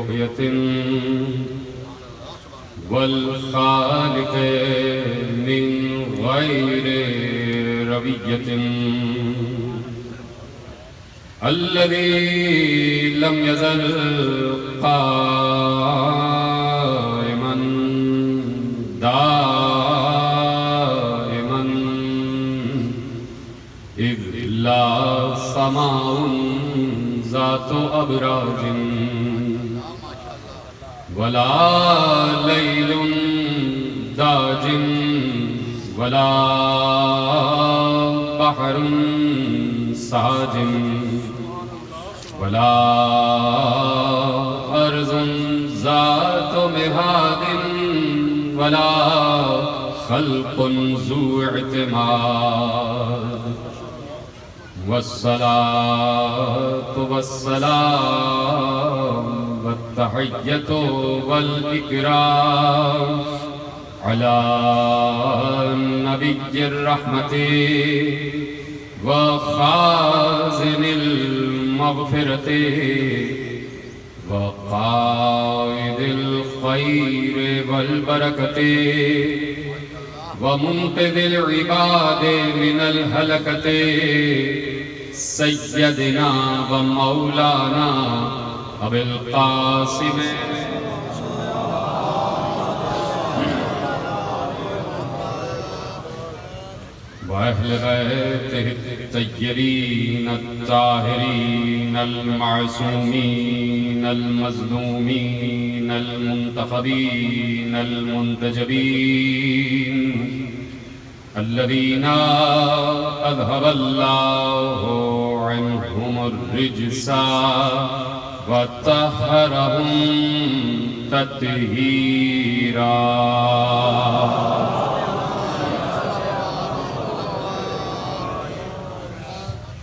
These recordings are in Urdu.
رؤية والخالق من غير ربية الذي لم يزل قائما دائما إذ لا سماء ذات أبراج ولا ليل داج ولا بحر ساج ولا أرض ذات مهاد ولا خلق ذو اعتماد والصلاة والسلام والتحية والإكرام على نبي الرحمة وخازن المغفرة وقائد الخير والبركة ومنقذ العباد من الهلكة سيدنا ومولانا أبي القاسم وأهل بيته الطيبين الطاهرين المعصومين المظلومين المنتخبين المنتجبين الذين أذهب الله عنهم الرجس وطهرهم تطهيرا.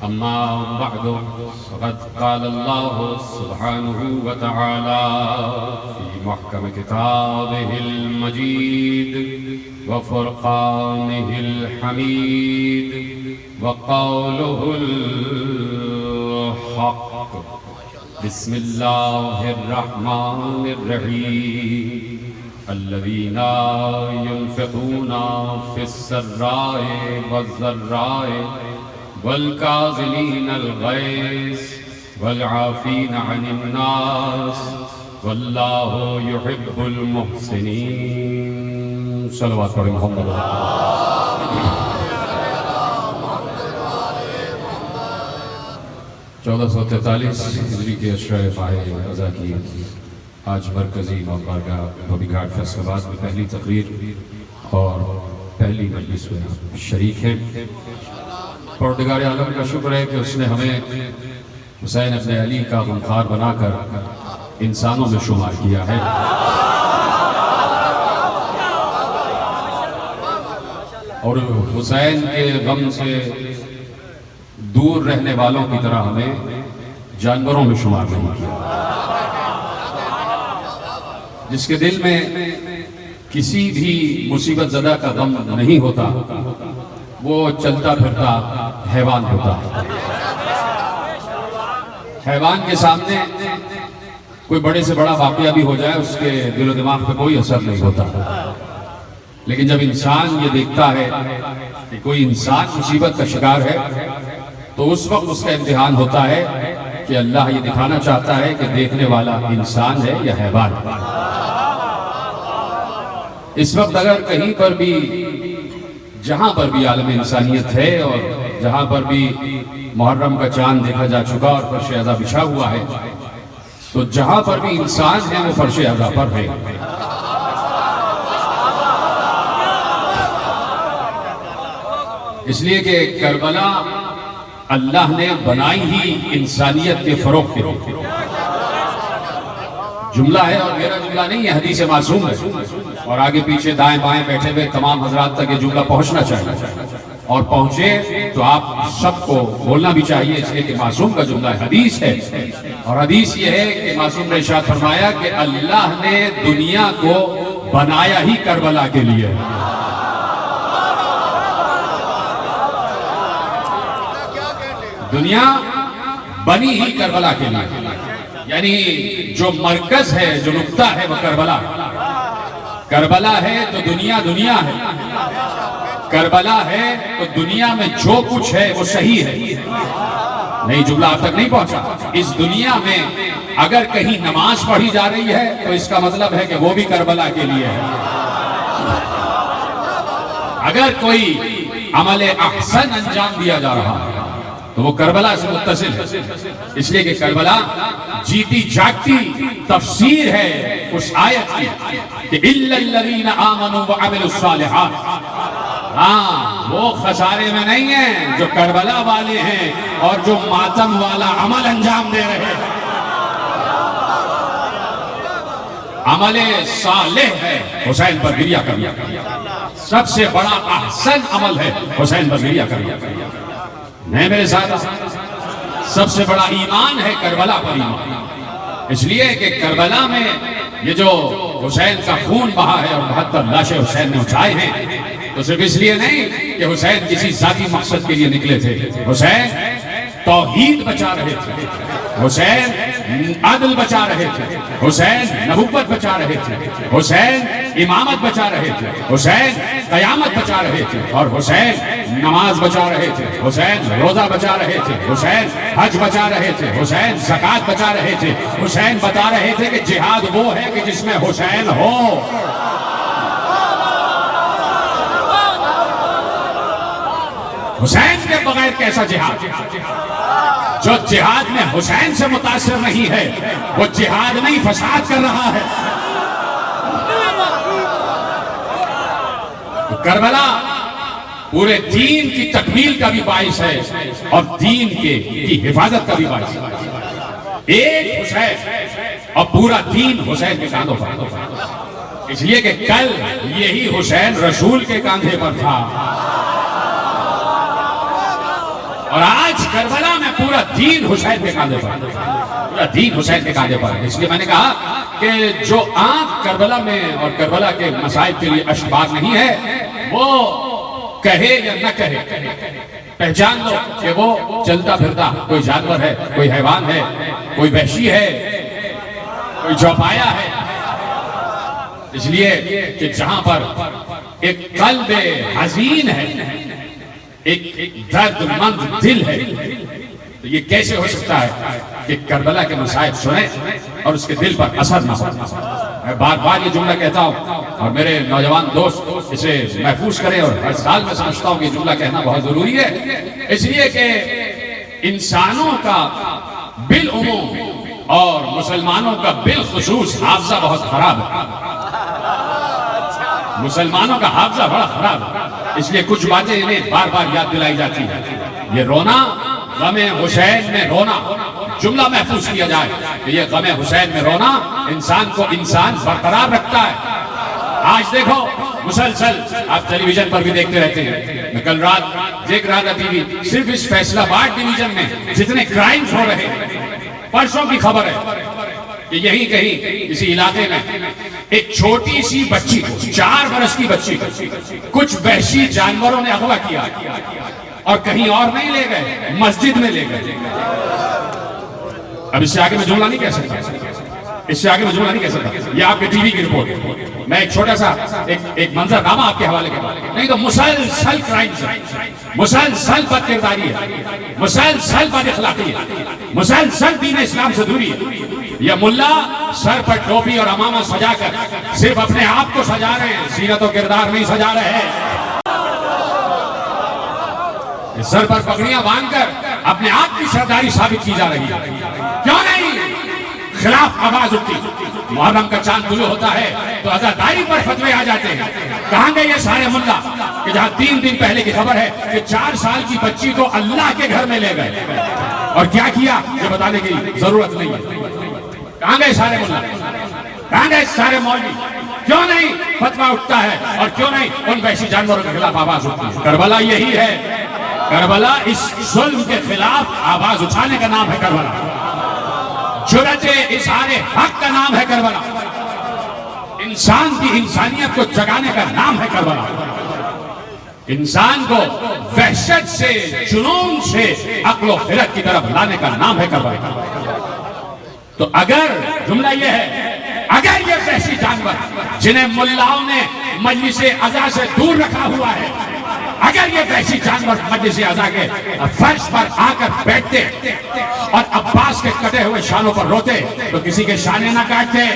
أما بعد فقد قال الله سبحانه وتعالى في محكم كتابه المجيد وفرقانه الحميد وقوله الحق بسم الله الرحمن الرحيم الذين ينفقون في السراء والضراء والكاظمين الغيظ والعافين عن الناس والله يحب المحسنين. صلوات پڑھیں محمد. 1443 ہجری کے اشرۂ ماہ رمضان کی آج مرکزی بارگاہ دھوبی گھاٹ فیصل آباد میں پہلی تقریر اور پہلی مجلس میں شریک ہیں. پروردگار عالم کا شکر ہے کہ اس نے ہمیں حسین ابن علی کا غمخوار بنا کر انسانوں میں شمار کیا ہے. اور حسین کے غم سے دور رہنے والوں کی طرح ہمیں جانوروں میں شمار نہیں کیا. جس کے دل میں کسی بھی مصیبت زدہ کا غم نہیں ہوتا وہ چلتا پھرتا حیوان ہوتا ہے. حیوان کے سامنے کوئی بڑے سے بڑا واقعہ بھی ہو جائے اس کے دل و دماغ پہ کوئی اثر نہیں ہوتا. لیکن جب انسان یہ دیکھتا ہے کہ کوئی انسان مصیبت کا شکار ہے تو اس وقت اس کا امتحان ہوتا ہے کہ اللہ یہ دکھانا چاہتا ہے کہ دیکھنے والا انسان ہے یا حیوان. اس وقت اگر کہیں پر بھی جہاں پر بھی عالم انسانیت ہے اور جہاں پر بھی محرم کا چاند دیکھا جا چکا اور فرش اعضا بچھا ہوا ہے تو جہاں پر بھی انسان ہے وہ فرش اعضا پر ہے. اس لیے کہ کربلا اللہ نے بنائی ہی انسانیت کے فروغ کے لیے. جملہ ہے اور میرا جملہ نہیں ہے، حدیث معصوم ہے اور آگے پیچھے دائیں بائیں بیٹھے ہوئے تمام حضرات تک یہ جملہ پہنچنا چاہیے اور پہنچے تو آپ سب کو بولنا بھی چاہیے اس لیے کہ معصوم کا جملہ حدیث ہے. اور حدیث یہ ہے کہ معصوم نے ارشاد فرمایا کہ اللہ نے دنیا کو بنایا ہی کربلا کے لیے. دنیا بنی ہی کربلا کے لیے. یعنی جو مرکز ہے، جو نقطہ ہے وہ کربلا، کربلا ہے تو دنیا دنیا ہے، کربلا ہے تو دنیا میں جو کچھ ہے وہ صحیح ہے. نہیں، جملہ آپ تک نہیں پہنچا. اس دنیا میں اگر کہیں نماز پڑھی جا رہی ہے تو اس کا مطلب ہے کہ وہ بھی کربلا کے لیے ہے. اگر کوئی عمل احسن انجام دیا جا رہا ہے تو وہ کربلا سے متصل ہے. اس لیے کہ کربلا جیتی جاگتی تفسیر ہے اس آیت کی کہ اِلَّا الَّذِينَ آمَنُوا وَعَمِلُوا الصَّالِحَاتِ. ہاں، وہ خسارے میں نہیں ہیں جو کربلا والے ہیں اور جو ماتم والا عمل انجام دے رہے ہیں. عمل صالح ہے حسین پر گریہ کرنا، سب سے بڑا احسن عمل ہے حسین پر گریہ کرنا. نہیں میرے ساتھ، سب سے بڑا ایمان ہے کربلا پر ایمان. اس لیے کہ کربلا میں یہ جو حسین کا خون بہا ہے اور 72 لاشیں حسین نے اٹھائے ہیں، تو صرف اس لیے نہیں کہ حسین کسی ذاتی مقصد کے لیے نکلے تھے. حسین توحید بچا رہے تھے، حسین عدل بچا رہے تھے، حسین نبوت بچا رہے تھے، حسین امامت بچا رہے تھے، حسین قیامت بچا رہے تھے، اور حسین نماز بچا رہے تھے، حسین روزہ بچا رہے تھے، حسین حج بچا رہے تھے، حسین زکوٰۃ بچا رہے تھے. حسین بتا رہے تھے کہ جہاد وہ ہے کہ جس میں حسین ہو. حسین کے بغیر کیسا جہاد؟ جو جہاد میں حسین سے متاثر نہیں ہے وہ جہاد نہیں، فساد کر رہا ہے. کربلا پورے دین کی تکمیل کا بھی باعث ہے اور دین کی حفاظت کا بھی باعث ہے. ایک حسین اور پورا دین حسین کے کاندھوں پر. اس لیے کہ کل یہی حسین رسول کے کاندھے پر تھا اور آج کربلا میں پورا دین حسین کے کاندھے پر، پورا دین حسین کے کاندھے پر. اس لیے میں نے کہا کہ جو آنکھ کربلا میں اور کربلا کے مسائل کے لیے اشباہ نہیں ہے، وہ کہے یا نہ کہے، پہچان لو کہ وہ چلتا پھرتا کوئی جانور ہے، کوئی حیوان ہے، کوئی وحشی ہے، کوئی چوپایا ہے. اس لیے کہ جہاں پر ایک قلب حزین ہے، ایک درد مند دل ہے، تو یہ کیسے ہو سکتا ہے کہ کربلا کے مسائل سنیں اور اس کے دل پر اثر نہ ہو. میں بار بار یہ جملہ کہتا ہوں اور میرے نوجوان دوست اسے محفوظ کریں، اور ہر سال میں سمجھتا ہوں کہ یہ جملہ کہنا بہت ضروری ہے. اس لیے کہ انسانوں کا بالعموم اور مسلمانوں کا بالخصوص حافظہ بہت خراب ہے. مسلمانوں کا حافظہ بڑا خراب ہے. اس لیے کچھ باتیں انہیں بار بار یاد دلائی جاتی ہیں. یہ رونا، غم حسین میں رونا، جملہ محفوظ کیا جائے کہ یہ غم حسین میں رونا انسان کو انسان برقرار رکھتا ہے. آج دیکھو مسلسل آپ ٹیلی ویژن پر بھی دیکھتے رہتے ہیں. میں کل رات دیکھ رہا تھا ٹی وی، صرف اس فیصلہ آباد ڈویژن میں جتنے کرائمز ہو رہے ہیں، پرسوں کی خبر ہے کہ یہیں کہیں کسی علاقے میں ایک چھوٹی سی بچی کو، 4 برس کی بچی کو کچھ وحشی جانوروں نے اغوا کیا اور کہیں اور نہیں لے گئے، مسجد میں لے گئے. اب اس سے آگے میں جملہ نہیں کہہ سکتا، اس سے آگے میں جملہ نہیں کہہ سکتا. یہ آپ کے ٹی وی کی رپورٹ ہے. میں ایک چھوٹا سا ایک منظر نامہ آپ کے حوالے کرتا ہوں. نہیں تو مسلسل کرائمز ہے، مسلسل بد کرداری ہے، مسلسل بد اخلاقی ہے، مسلسل دین اسلام سے دوری ہے. یہ ملا سر پر ٹوپی اور امامہ سجا کر صرف اپنے آپ کو سجا رہے ہیں، سیرت و کردار نہیں سجا رہے ہیں. سر پر پگڑیاں باندھ کر اپنے آپ کی سرداری ثابت کی جا رہی ہے. کیوں نہیں خلاف آواز اٹھتی؟ محرم کا چاند طلوع ہوتا ہے تو عزاداری پر فتوے آ جاتے ہیں. کہاں گئے یہ سارے ملا کہ جہاں 3 دن پہلے کی خبر ہے کہ 4 سال کی بچی کو اللہ کے گھر میں لے گئے اور کیا کیا یہ بتانے کی ضرورت نہیں ہے. کہاں گئے سارے ملا؟ کہاں گئے سارے مولوی؟ کیوں نہیں فتویٰ اٹھتا ہے اور کیوں نہیں ان وحشی جانوروں کے خلاف آواز اٹھتی ہے؟ کربلا یہی ہے. کربلا اس ظلم کے خلاف آواز اٹھانے کا نام ہے. کربلا جرأت اظہار حق کا نام ہے. کربلا انسان کی انسانیت کو جگانے کا نام ہے. کربلا انسان کو وحشت سے، جنون سے عقل و خرد کی طرف لانے کا نام ہے. کربلا تو اگر جملہ یہ ہے، اگر یہ وحشی جانور جنہیں ملاؤں نے مجلس عزا سے دور رکھا ہوا ہے، اگر یہ وحشی جانور مجلس عزا کے فرش پر آ کر بیٹھتے اور عباس کے کٹے ہوئے شانوں پر روتے تو کسی کے شانے نہ کاٹتے.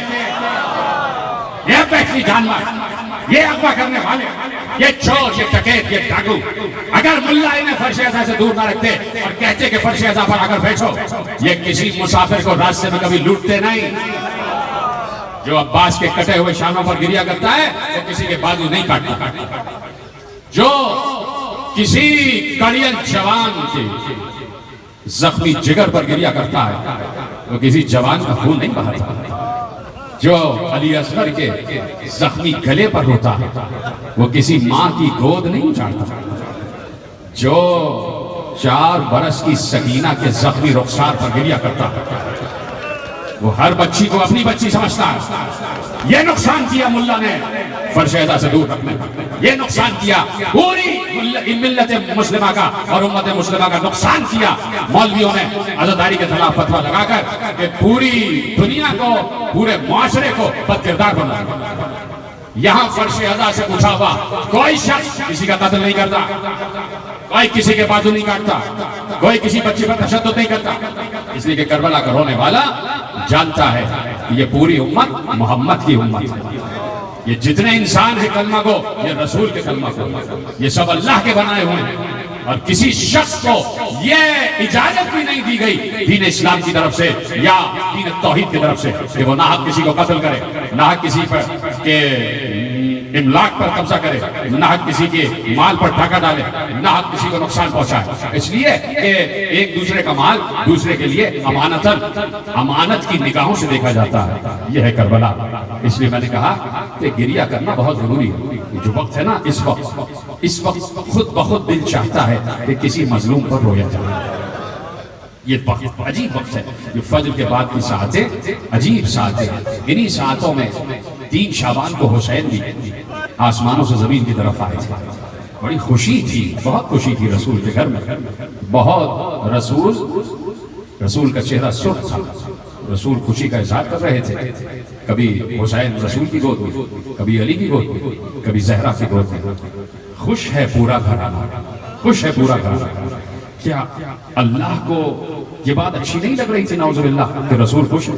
یہ وحشی جانور، یہ اغوا کرنے والے، یہ چور، یہ ڈکیت، یہ ڈاکو اگر ملا انہیں فرش عزا سے دور نہ رکھتے اور کہتے کہ فرش عزا پر آ کر بیٹھو، یہ کسی مسافر کو راستے میں کبھی لوٹتے نہیں. جو عباس کے کٹے ہوئے شانوں پر گریا کرتا ہے وہ کسی کے بازو نہیں کاٹتا. جو کسی کڑیل جوان کے زخمی جگر پر گریا کرتا ہے وہ کسی جوان کا خون نہیں بہاتا. جو علی اصغر کے زخمی گلے پر روتا ہے وہ کسی ماں کی گود نہیں اچھالتا. جو 4 برس کی سکینہ کے زخمی رخسار پر گریا کرتا ہے وہ ہر بچی کو اپنی بچی سمجھتا ہے. یہ نقصان کیا ملا نے فرش عزا سے دور رکھنے، یہ نقصان کیا پوری ملت مسلمہ کا اور امت مسلمہ کا نقصان کیا مولویوں نے عزاداری کے خلاف فتویٰ لگا کر کہ پوری دنیا کو، پورے معاشرے کو بد کردار بنا. یہاں فرش عزا سے پوچھا ہوا کوئی شخص کسی کا قتل نہیں کرتا، کوئی کسی کے بازو نہیں کاٹتا، کوئی کسی بچی پر تشدد نہیں کرتا، اس لیے کہ کربلا کا رونے والا جانتا ہے کہ یہ پوری امت محمد کی امت ہے. یہ جتنے انسان ہیں کلمہ کو، یہ رسول کے کلمہ کو، یہ سب اللہ کے بنائے ہوئے ہیں. اور کسی شخص کو یہ اجازت بھی نہیں دی گئی دین اسلام کی طرف سے یا دین توحید کی طرف سے کہ وہ ناحق کسی کو قتل کرے، ناحق کسی پر کہ املاک پر قبضہ کرے، ناحق کسی کے مال پر ڈاکہ ڈالے، ناحق کسی کو نقصان پہنچائے. اس لیے کہ ایک دوسرے کا مال دوسرے کے لیے امانت کی نگاہوں سے دیکھا جاتا ہے. یہ ہے کربلا. اس لیے میں نے کہا کہ گریہ کرنا بہت ضروری ہے. جو وقت ہے نا، اس وقت خود بخود دل چاہتا ہے کہ کسی مظلوم پر رویا جائے. یہ وقت عجیب وقت ہے. یہ فجر کے بعد کی ساعتیں عجیب ساعتیں ہیں. انہی ساعتوں میں 3 شعبان کو حسین بھی آسمانوں سے زمین کی طرف آئے تھے. بڑی خوشی تھی، بہت خوشی تھی رسول کے گھر میں. بہت رسول کا چہرہ سرخ تھا. رسول خوشی کا اظہار کر رہے تھے. کبھی حسین رسول کی گود میں، کبھی علی کی گود میں، کبھی زہرا کی گود میں. خوش ہے پورا گھرانہ، خوش ہے پورا گھرانہ. کیا اللہ کو یہ بات اچھی نہیں لگ رہی تھی نعوذ باللہ کہ رسول خوش ہے؟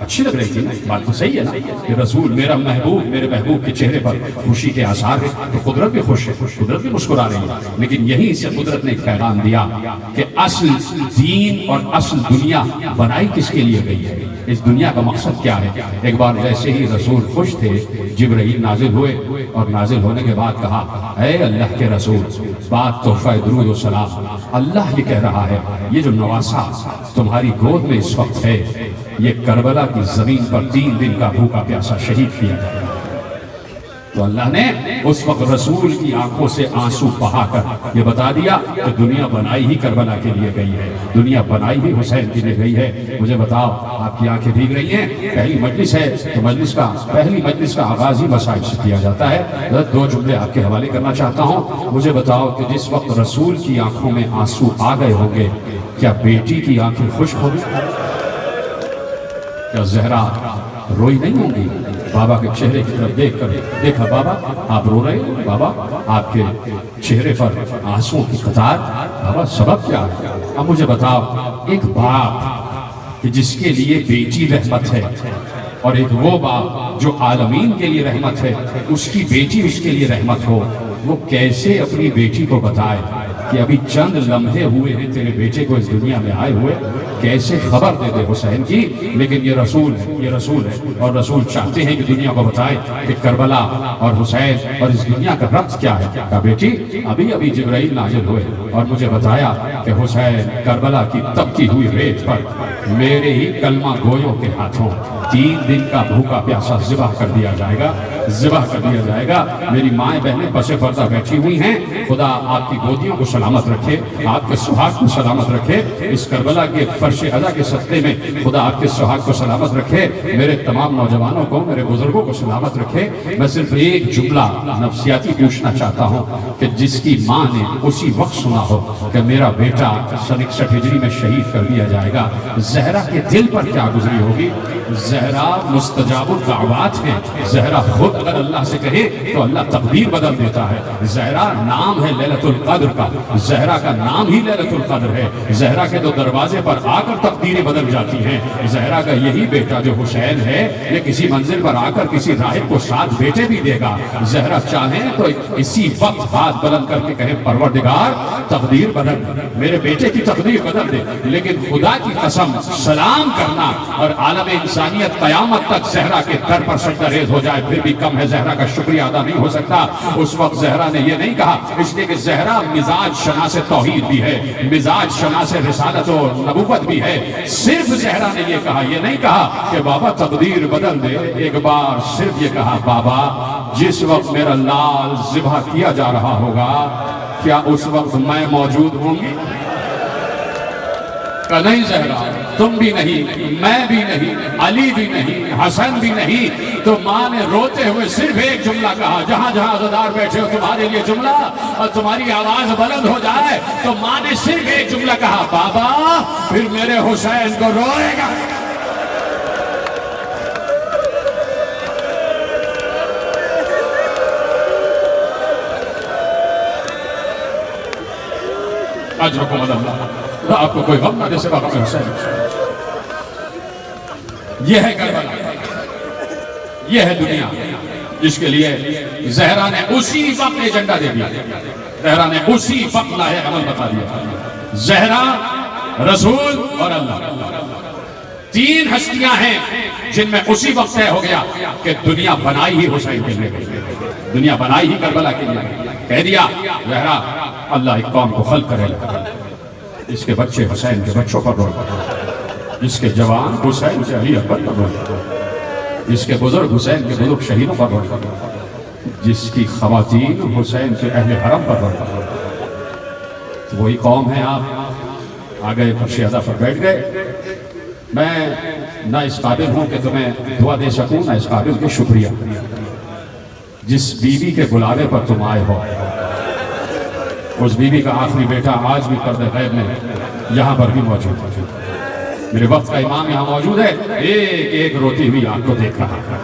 اچھی لگ رہی تھی نا، بات تو صحیح ہے نا کہ رسول میرا محبوب، میرے محبوب کے چہرے پر خوشی کے آثار ہیں تو قدرت بھی خوش ہے، قدرت بھی مسکرا رہی ہے. لیکن یہیں سے قدرت نے ایک پیغام دیا کہ اصل دین اور اصل دنیا بنائی کس کے لیے گئی ہے، اس دنیا کا مقصد کیا ہے. ایک بار جیسے ہی رسول خوش تھے، جبرائیل نازل ہوئے اور نازل ہونے کے بعد کہا اے اللہ کے رسول، بات تحفہ درود و سلام، اللہ یہ کہہ رہا ہے یہ جو نواسا تمہاری گود میں اس وقت ہے یہ کربلا کی زمین پر 3 دن کا بھوکا پیاسا شہید کیا گیا. تو اللہ نے اس وقت رسول کی آنکھوں سے آنسو بہا کر یہ بتا دیا کہ دنیا بنائی ہی کربلا کے لیے گئی ہے، دنیا بنائی ہی حسین کے لیے گئی ہے. مجھے بتاؤ آپ کی آنکھیں بھیگ رہی ہیں، پہلی مجلس ہے تو پہلی مجلس کا آغاز ہی مصائب سے کیا جاتا ہے. 2 جملے آپ کے حوالے کرنا چاہتا ہوں. مجھے بتاؤ کہ جس وقت رسول کی آنکھوں میں آنسو آ گئے ہوں گے، کیا بیٹی کی آنکھیں خشک ہوں گی؟ کیا زہرا روئی نہیں ہوں گی؟ بابا کے چہرے کی طرف دیکھ کر دیکھا بابا آپ رو رہے ہیں، بابا آپ کے چہرے پر آنسوں کی قطار، بابا سبب کیا ہے؟ اب مجھے بتاؤ، ایک باپ کہ جس کے لیے بیٹی رحمت ہے اور ایک وہ باپ جو عالمین کے لیے رحمت ہے، اس کی بیٹی اس کے لیے رحمت ہو، وہ کیسے اپنی بیٹی کو بتائے کہ ابھی چند لمحے ہوئے ہیں تیرے بیٹے کو اس دنیا میں آئے ہوئے، کیسے خبر دے دے حسین کی. لیکن یہ رسول ہے اور رسول چاہتے ہیں کہ دنیا کو بتائے کہ کربلا اور حسین اور اس دنیا کا ربط کیا ہے. کہا بیٹی ابھی جبرائیل نازل ہوئے اور مجھے بتایا کہ حسین کربلا کی تپتی ہوئی ریت پر میرے ہی کلمہ گویوں کے ہاتھوں 3 دن کا بھوکا پیاسا ذبح کر دیا جائے گا، ذبح کر دیا جائے گا۔ میری مائیں بہنیں پس پردہ بیٹھی ہوئی ہیں، خدا آپ کی گودیوں کو سلامت رکھے، آپ کے سہاگ کو سلامت رکھے، اس کربلا کے فرش ادا کے صدقے میں خدا آپ کے سہاگ کو سلامت رکھے، میرے تمام نوجوانوں کو، میرے بزرگوں کو سلامت رکھے۔ میں صرف ایک جملہ نفسیاتی پوچھنا چاہتا ہوں کہ جس کی ماں نے اسی وقت سنا ہو کہ میرا بیٹا سن 61 ہجری میں شہید کر دیا جائے گا، زہرا کے دل پر کیا گزری ہوگی؟ زہرا مستجاب الدعوات ہے، زہرا خود اگر اللہ سے کہے تو اللہ تقدیر بدل دیتا ہے۔ زہرا نام ہے لیلۃ القدر کا، زہرا کا نام ہی لیلۃ القدر ہے۔ زہرا کے تو دروازے پر آ کر تقدیریں بدل جاتی ہیں۔ زہرا کا یہی بیٹا جو حسین ہے، یہ کسی منزل پر آ کر کسی راہب کو 7 بیٹے بھی دے گا۔ زہرا چاہیں تو اسی وقت ہاتھ بلند کر کے کہیں پروردگار تقدیر بدل دے، میرے بیٹے کی تقدیر بدل دے۔ لیکن خدا کی قسم سلام کرنا اور عالم انسانیت قیامت تک زہرا کے در پر سجدہ ریز ہو جائے پھر بھی کم ہے، زہرا کا شکریہ ادا نہیں ہو سکتا۔ اس وقت زہرا نے یہ نہیں کہا، اس لیے کہ زہرا مزاج شناس توحید بھی ہے، مزاج شناس رسالت و نبوت بھی ہے۔ صرف زہرا نے یہ کہا، یہ نہیں کہا کہ بابا تقدیر بدل دے، ایک بار صرف یہ کہا بابا جس وقت میرا لال ذبح کیا جا رہا ہوگا کیا اس وقت میں موجود ہوں گی؟ کہ نہیں زہرا، تم بھی نہیں، میں بھی نہیں، علی بھی نہیں، حسن بھی نہیں۔ تو ماں نے روتے ہوئے صرف ایک جملہ کہا، جہاں جہاں عزادار بیٹھے ہو تمہارے لیے جملہ اور تمہاری آواز بلند ہو جائے، تو ماں نے صرف ایک جملہ کہا بابا پھر میرے حسین کو روئے گا۔ اجرکم اللہ، آپ کو کوئی غم نہ دے سوا غم حسین۔ یہ ہے کربلا، یہ ہے دنیا جس کے لیے زہرا نے اسی وقت ایجنڈا دے دیا، زہرا نے اسی وقت لاہے عمل بتا دیا۔ زہرا، رسول اور اللہ، 3 ہستیاں ہیں جن میں اسی وقت طے ہو گیا کہ دنیا بنائی ہی حسین کے لیے گئی، دنیا بنائی ہی کربلا کے لیے گئی۔ کہہ دیا زہرا اللہ ایک قوم کو خلق کرے گا، اس کے بچے حسین کے بچوں پر روئے، جس کے جوان حسین کے علی اکبر پر روئے، جس کے بزرگ حسین کے بزرگ شہیدوں پر روئے، جس کی خواتین حسین کے اہل حرم پر روئے۔ وہی قوم ہے، آپ آگئے فرش ادا پر بیٹھ گئے۔ میں نہ اس قابل ہوں کہ تمہیں دعا دے سکوں، نہ اس قابل کے شکریہ۔ جس بیوی کے بلاوے پر تم آئے ہو، اس بیوی کا آخری بیٹا آج بھی پردے غیب میں یہاں پر بھی موجود ہے۔ میرے وقت کا امام یہاں موجود ہے، ایک ایک روتی ہوئی آنکھ کو دیکھ رہا ہے۔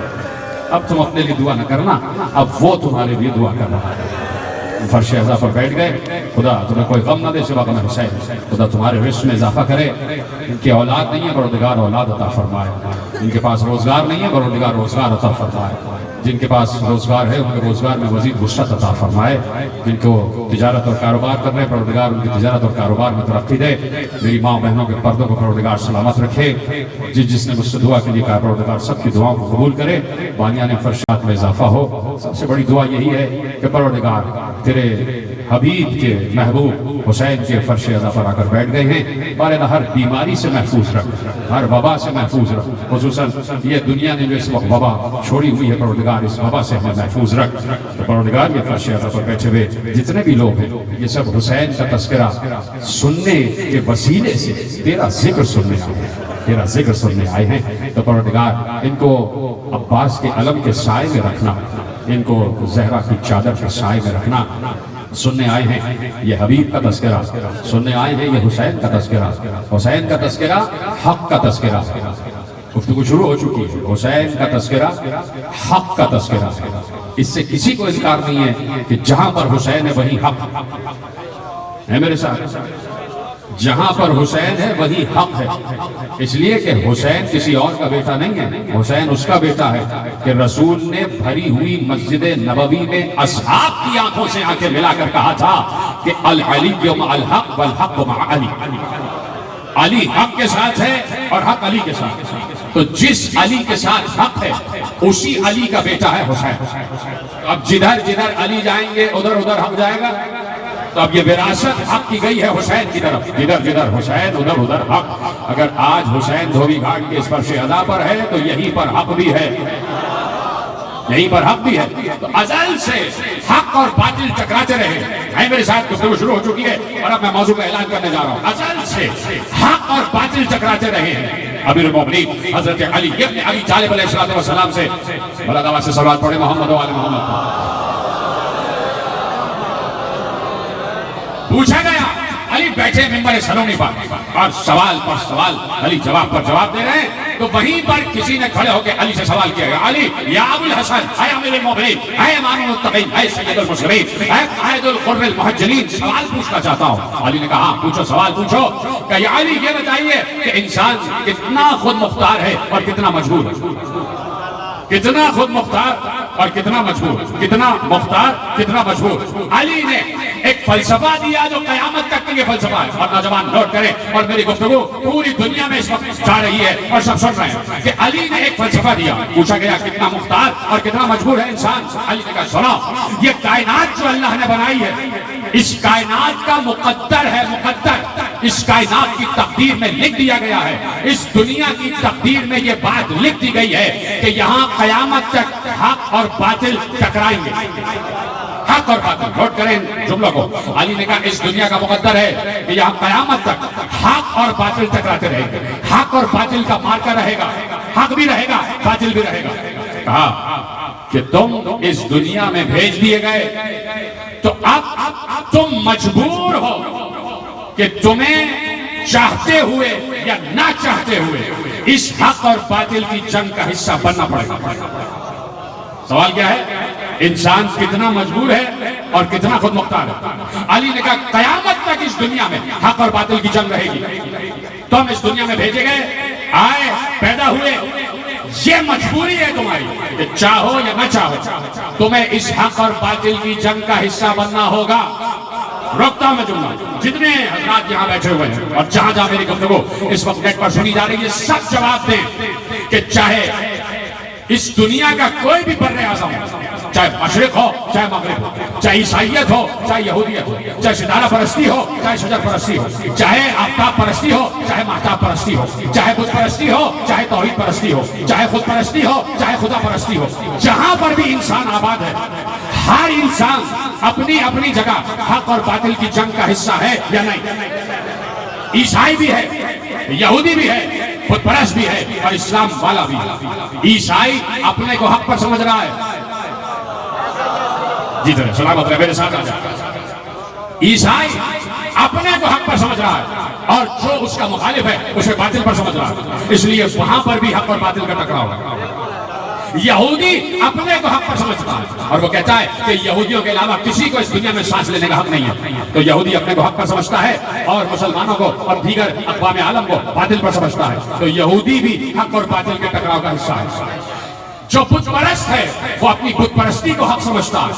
اب تم اپنے لیے دعا نہ کرنا، اب وہ تمہارے لیے دعا کر رہا ہے۔ فرش اعضا پر بیٹھ گئے، خدا تمہیں کوئی غم نہ دے سوا غم حسین، خدا تمہارے رزق میں اضافہ کرے۔ ان کی اولاد نہیں ہے، پروردگار اولاد عطا فرمائے۔ ان کے پاس روزگار نہیں ہے، پروردگار روزگار عطا فرمائے۔ جن کے پاس روزگار ہے ان کے روزگار میں مزید وسعت عطا فرمائے۔ جن کو تجارت اور کاروبار کر رہے ہیں، پروردگار ان کی تجارت اور کاروبار میں ترقی دے۔ میری ماں بہنوں کے پردوں کو پروردگار سلامت رکھے۔ جس نے مجھ سے دعا کے لیے کہا، پروردگار سب کی دعاؤں کو قبول کرے، بانیان فرشات میں اضافہ ہو۔ سب سے بڑی دعا یہی ہے کہ پروردگار تیرے حبیب کے محبوب حسین کے فرش اعضا پر آ کر بیٹھ گئے ہیں، بارے ہر بیماری سے محفوظ رکھ، ہر وبا سے محفوظ رکھ۔ خصوصاً یہ دنیا نے جو اس وقت وبا چھوڑی ہوئی ہے، پروردگار اس وبا سے ہمیں محفوظ رکھ۔ پروردگار یہ فرش اعضا پر بیٹھے ہوئے جتنے بھی لوگ ہیں، یہ سب حسین کا تذکرہ سننے کے وسیلے سے تیرا ذکر سننے آئے ہیں، تیرا ذکر سننے آئے ہیں۔ تو پروردگار ان کو عباس کے علم کے سائے میں رکھنا، ان کو زہرا کی چادر کے سائے میں رکھنا۔ سننے آئے ہیں یہ حبیب کا تذکرہ، سننے آئے ہیں یہ حسین کا تذکرہ، حسین کا تذکرہ، حق کا تذکرہ۔ گفتگو شروع ہو چکی ہے، حسین کا تذکرہ، حق کا تذکرہ۔ اس سے کسی کو انکار نہیں ہے کہ جہاں پر حسین ہے وہیں حق ہے۔ میرے ساتھ جہاں پر حسین ہے وہی حق ہے، اس لیے کہ حسین کسی اور کا بیٹا نہیں ہے، حسین اس کا بیٹا ہے کہ رسول نے بھری ہوئی مسجد نبوی میں اصحاب کی آنکھوں سے آنکھیں ملا کر کہا تھا کہ العلی مع الحق والحق مع علی، علی حق کے ساتھ ہے اور حق علی کے ساتھ ہے۔ تو جس علی کے ساتھ حق ہے اسی علی کا بیٹا ہے حسین۔ اب جدھر جدھر علی جائیں گے ادھر ادھر حق جائے گا، تو اب یہ وراثت حق کی گئی ہے حسین کی طرف، جدھر جدھر حسین ادھر ادھر حق۔ اگر آج حسین دھوبی گھاٹ کے اس فرش ادا پر ہے تو یہیں پر حق بھی ہے، یہیں پر حق بھی ہے۔ تو ازل سے حق اور باطل ٹکراتے رہے۔ میرے ساتھ گفتگو شروع ہو چکی ہے اور اب میں موضوع کا اعلان کرنے جا رہا ہوں۔ ازل سے حق اور باطل ٹکراتے رہے ہیں۔ امیر المومنین حضرت علی ابن ابی طالب علیہ السلام سے بلند آواز سے صلوات پڑھیں محمد و آل محمد۔ پوچھا گیا، علی بیٹھے ممبر سلونی پر اور سوال پر سوال، علی جواب پر جواب دے رہے ہیں، تو وہیں پر کسی نے کھڑے ہو کے علی سے سوال کیا گیا، علی یا ابو الحسن، اے امیر المومنین، اے امام المتقین، اے سید المرسلین، اے قائد الغر المحجلین، سوال پوچھنا چاہتا ہوں۔ علی نے کہا ہاں پوچھو، سوال پوچھو۔ کہ یا علی یہ بتائیے کہ انسان کتنا خود مختار ہے اور کتنا مجبور ہے؟ کتنا خود مختار اور کتنا مجبور؟ کتنا مختار کتنا مجبور؟ علی نے ایک فلسفہ دیا جو قیامت تک کے لیے فلسفہ ہے، اور نوجوان نوٹ کریں، اور میری گفتگو پوری دنیا میں اس وقت جا رہی ہے اور سب سن رہے ہیں کہ علی نے ایک فلسفہ دیا۔ پوچھا گیا کتنا مختار اور کتنا مجبور ہے انسان؟ علی نے کہا سنو، یہ کائنات جو اللہ نے بنائی ہے، اس کائنات کا مقدر ہے، مقدر اس کائنات کی تقدیر میں لکھ دیا گیا ہے، اس دنیا کی تقدیر میں یہ بات لکھ دی گئی ہے کہ یہاں قیامت تک حق اور باطل ٹکرائیں گے۔ حق اور باطل، نوٹ کریں جملوں کو۔ علی نے کہا اس دنیا کا مقدر ہے کہ یہاں قیامت تک حق اور باطل ٹکراتے رہیں گے، حق اور باطل کا مارکا رہے گا، حق بھی رہے گا باطل بھی رہے گا۔ کہا کہ تم اس دنیا میں بھیج دیے گئے تو اب تم مجبور ہو کہ تمہیں چاہتے ہوئے یا نہ چاہتے ہوئے اس حق اور باطل کی جنگ کا حصہ بننا پڑے گا۔ سوال کیا ہے؟ انسان کتنا مجبور ہے اور کتنا خود مختار ہے؟ علی نے کہا قیامت تک اس دنیا میں حق اور باطل کی جنگ رہے گی۔ تم اس دنیا میں بھیجے گئے، آئے، پیدا ہوئے، یہ مجبوری ہے تمہاری کہ چاہو یا نہ چاہو تمہیں اس حق اور باطل کی جنگ کا حصہ بننا ہوگا۔ روکتا ہوں میں جملہ، جتنے حضرات یہاں بیٹھے ہوئے ہیں اور جہاں جہاں میری گفتگو اس وقت نیٹ پر سنی جا رہی ہے، سب جواب دیں کہ چاہے اس دنیا کا کوئی بھی بر اعظم ہو، چاہے مشرق ہو چاہے مغرب ہو، چاہے عیسائیت ہو چاہے یہودیت ہو، چاہے ستارہ پرستی ہو چاہے شجر پرستی ہو، چاہے آفتاب پرستی ہو چاہے مہتاب پرستی ہو، چاہے بت پرستی ہو چاہے توحید پرستی ہو، چاہے خود پرستی ہو چاہے خدا پرستی ہو، جہاں پر بھی انسان آباد ہے، ہر انسان اپنی اپنی جگہ حق اور باطل کی جنگ کا حصہ ہے یا نہیں؟ عیسائی بھی ہے، یہودی بھی ہے، بت پرست بھی ہے اور اسلام والا بھی ہے۔ عیسائی اپنے کو حق پر سمجھ رہا ہے، جی طرح سلامت رہے، میرے ساتھ آ جائے۔ عیسائی اپنے کو حق پر سمجھ رہا ہے اور جو اس کا مخالف ہے اسے باطل پر سمجھ رہا ہے، اس لیے وہاں پر بھی حق اور باطل کا ٹکراؤ ہے۔ یہودی اپنے کو حق پر سمجھتا ہے اور وہ کہتا ہے کہ یہودیوں کے علاوہ کسی کو اس دنیا میں سانس لینے کا حق نہیں ہے، تو یہودی اپنے کو حق پر سمجھتا ہے اور مسلمانوں کو اور دیگر اقوام عالم کو باطل پر سمجھتا ہے، تو یہودی بھی حق اور باطل کے ٹکراؤ کا حصہ ہے۔ جو بت پرست ہے وہ اپنی بت پرستی کو حق سمجھتا ہے،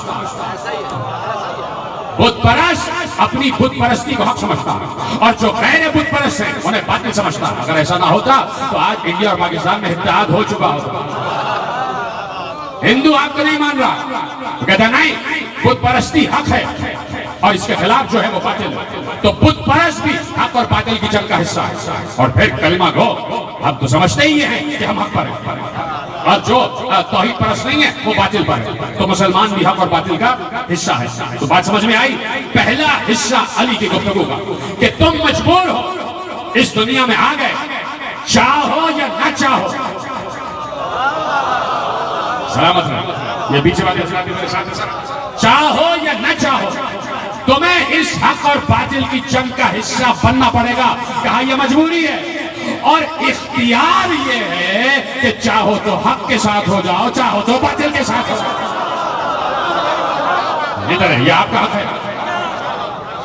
بت پرست اپنی بت پرستی کو حق سمجھتا ہے، اور جو غیر بت پرست ہے انہیں باطل سمجھتا ہے۔ اگر ایسا نہ ہوتا تو آج انڈیا اور پاکستان میں اتحاد ہو چکا ہوتا۔ ہندو آپ کو نہیں مان رہا، وہ کہتا نہیں بت پرستی حق ہے اور اس کے خلاف جو ہے وہ باطل ہے، تو بت پرست بھی حق اور باطل کی جنگ کا حصہ ہے۔ اور پھر کلمہ گو ہم تو سمجھتے ہی ہیں کہ ہم حق پر ہیں، اور جو توحید پرست نہیں ہے وہ باطل پر ہے، تو مسلمان بھی حق اور باطل کا حصہ ہے۔ تو بات سمجھ میں آئی؟ پہلا حصہ علی کی گفتگو کا کہ تم مجبور ہو، اس دنیا میں آ گئے، چاہو یا نہ چاہو۔ سلامت رہے، یہ پیچھے والے حضرات میرے ساتھ ہیں، چاہو یا نہ چاہو تمہیں اس حق اور باطل کی جنگ کا حصہ بننا پڑے گا۔ کہا یہ مجبوری ہے اور اختیار یہ ہے کہ چاہو تو حق کے ساتھ ہو جاؤ، چاہو تو باطل کے ساتھ ہو جاؤ۔ ادھر ہے، یہ آپ کا حق ہے۔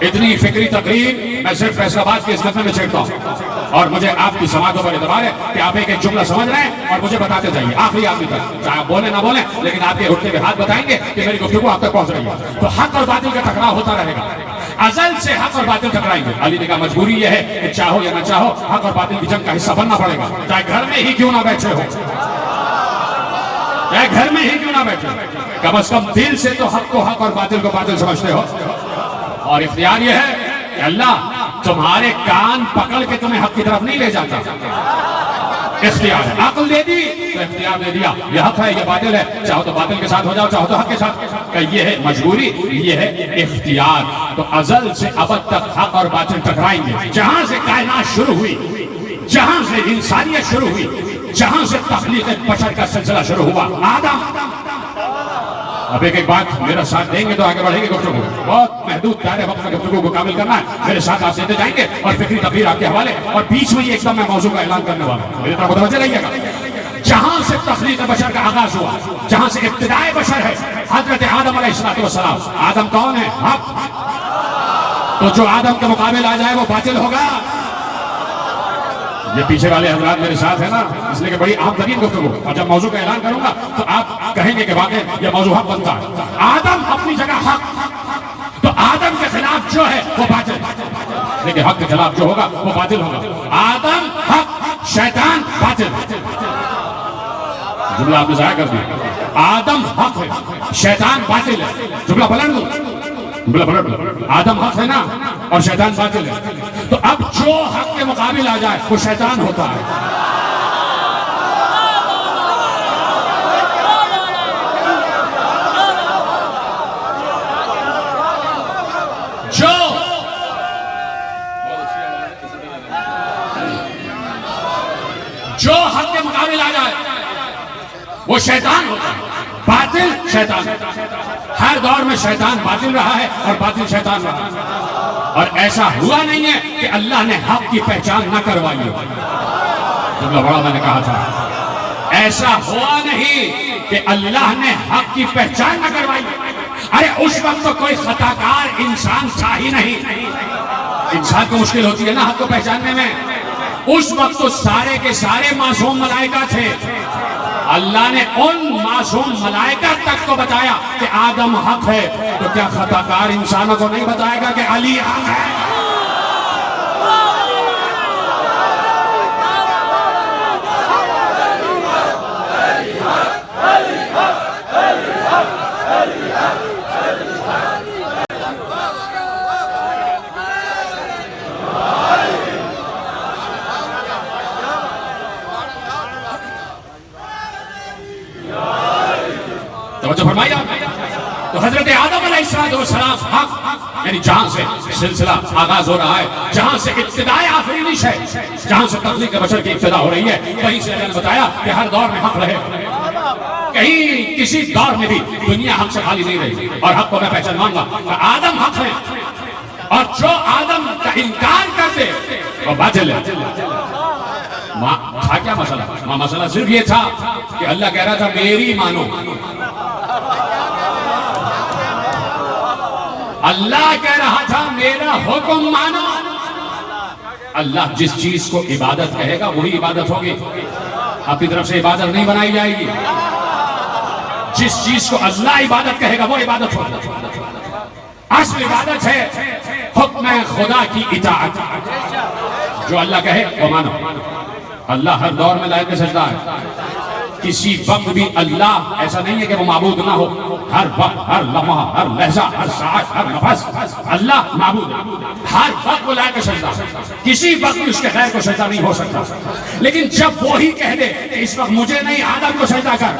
اتنی فکری تقریر میں صرف فیصل آباد کے اس خطے میں چھیڑتا ہوں، اور مجھے آپ کی سماعتوں پر اعتبار ہے کہ آپ ایک ایک جملہ سمجھ رہے ہیں اور مجھے بتاتے جائیے آخری تک، چاہے آپ بولیں نہ بولیں لیکن آپ کے اٹھتے ہوئے ہاتھ بتائیں گے کہ میری گفتگو آپ تک پہنچ رہی ہے۔ تو حق اور باطل کا ٹکراؤ ہوتا رہے گا، ازل سے حق اور باطل ٹکرائیں گے۔ علی نے کہا مجبوری یہ ہے کہ چاہو یا نہ چاہو حق اور باطل کی جنگ کا حصہ بننا پڑے گا، چاہے گھر میں ہی کیوں نہ بیٹھے ہو، چاہے گھر میں ہی کیوں نہ بیٹھے، کم از کم دل سے تو حق کو حق اور باطل کو باطل سمجھتے ہو۔ اور اختیار یہ ہے کہ اللہ تمہارے کان پکڑ کے تمہیں حق کی طرف نہیں لے جاتا. اختیار ہے. عقل دے دی تو اختیار دے دیا. یہ حق ہے، یہ باطل ہے، چاہو تو باطل کے ساتھ ہو جاؤ، چاہو تو حق کے ساتھ. کہ یہ ہے مجبوری، یہ ہے اختیار. تو ازل سے ابد تک حق اور باطل ٹکرائیں گے. جہاں سے کائنات شروع ہوئی، جہاں سے انسانیت شروع ہوئی، جہاں سے تخلیق بشر کا سلسلہ شروع ہوا، آدم. اب ایک بات میرا ساتھ دیں گے تو آگے بڑھیں گے گفتگو. بہت محدود دائرے وقت میں گفتگو کو کامل کرنا ہے. میرے ساتھ آپ دیتے جائیں گے اور فکری تقریر آپ کے حوالے. اور بیچ میں ایک دم میں موضوع کا اعلان کرنے والا ہوں، میری طرف متوجہ رہیے گا. جہاں سے تخلیق بشر کا آغاز ہوا، جہاں سے ابتدائے بشر ہے، حضرت آدم علیہ السلام. آدم کون ہے؟ حق. تو جو آدم کے مقابل آ جائے وہ باطل ہوگا. یہ پیچھے والے حضرات میرے ساتھ ہیں نا، اس لیے کہ بڑی اہم ترین گفتگو. اور جب موضوع کا اعلان کروں گا تو آپ کہیں گے کہ واقعی یہ موضوع حق بنتا ہے. آدم اپنی جگہ حق، تو آدم کے خلاف جو ہے وہ باطل، لیکن حق کے خلاف جو ہوگا وہ باطل ہوگا. آدم حق، شیطان باطل. جملہ آپ نے ضائع کر دیا. آدم حق ہے، شیطان باطل ہے. جملہ پلٹ دو، جملہ پلٹ دو. آدم حق ہے نا اور شیطان باطل ہے. تو اب جو حق کے مقابل آ جائے وہ شیطان ہوتا ہے. جو حق کے مقابل آ جائے وہ شیطان ہوتا ہے. باطل شیطان. ہر دور میں شیطان باطل رہا ہے اور باطل شیطان رہا ہے. اور ایسا ہوا نہیں ہے کہ اللہ نے حق کی پہچان نہ کروائی ہو. جملہ بڑا میں نے کہا تھا، ایسا ہوا نہیں کہ اللہ نے حق کی پہچان نہ کروائی. ارے اس وقت تو کوئی خطا کار انسان تھا ہی نہیں. انسان کو مشکل ہوتی ہے نا حق کو پہچاننے میں. اس وقت تو سارے کے سارے معصوم ملائکہ تھے. اللہ نے ان معصوم ملائکہ تک کو بتایا کہ آدم حق ہے. تو کیا خطا کار انسانوں کو نہیں بتائے گا کہ علی حق ہے؟ توجہ فرمائیے. تو حضرت آدم علیہ السلام حق، یعنی جہاں سے سلسلہ آغاز ہو رہا ہے، جہاں سے ابتدائے آفرینش ہے، جہاں سے تخلیق بشر کی ابتدا ہو رہی ہے، وہیں سے اللہ نے بتایا کہ ہر دور میں حق رہے. کہیں کسی دور میں بھی دنیا حق سے خالی نہیں رہی. اور حق کو میں پہچانوں گا کہ آدم حق ہے، اور جو آدم کا انکار کر دے وہ باطل ہے. تھا کیا مسئلہ؟ مسئلہ صرف یہ تھا کہ اللہ کہہ رہا تھا میری مانو. اللہ کہہ رہا تھا میرا حکم مانو. اللہ جس چیز کو عبادت کہے گا وہی عبادت ہوگی. اپنی طرف سے عبادت نہیں بنائی جائے گی. جس چیز کو اللہ عبادت کہے گا وہ عبادت ہوگی. اصل عبادت ہے حکم خدا کی اطاعت. جو اللہ کہے وہ مانو. اللہ ہر دور میں لائق سجدہ ہے. کسی وقت بھی اللہ ایسا نہیں ہے کہ وہ معبود نہ ہو. ہر وقت، ہر لمحہ، ہر لحظہ، ہر ساعت، ہر نفس اللہ معبود ہے. ہر وقت وہ لائق سجدہ. کسی وقت بھی اس کے غیر کو سجدہ نہیں ہو سکتا. لیکن جب وہی کہہ دے کہ اس وقت مجھے نہیں آدم کو سجدہ کر،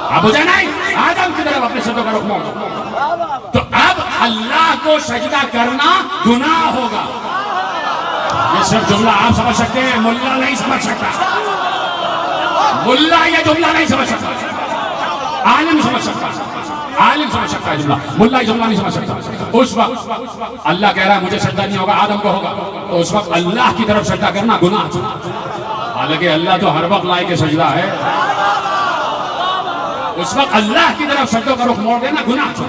اب مجھے نہیں آدم کی طرف اپنے سجدوں کا رخ موڑ، تو اب اللہ کو سجدہ کرنا گناہ ہوگا. یہ صرف جملہ آپ سمجھ سکتے ہیں، ملا نہیں سمجھ سکتا. ملا یہ جملہ نہیں سمجھ سکتا. عالم سمجھ سکتا، عالم سمجھ سکتا ہے جملہ. ملا یہ جملہ نہیں سمجھ سکتا. اس وقت اللہ کہہ رہا ہے مجھے سجدہ نہیں ہوگا، آدم کو ہوگا، تو اس وقت اللہ کی طرف سجدہ کرنا گناہ. حالانکہ اللہ تو ہر وقت لائق سجدہ ہے. اس وقت اللہ کی طرف سجدوں کا رخ موڑ دینا گناہ.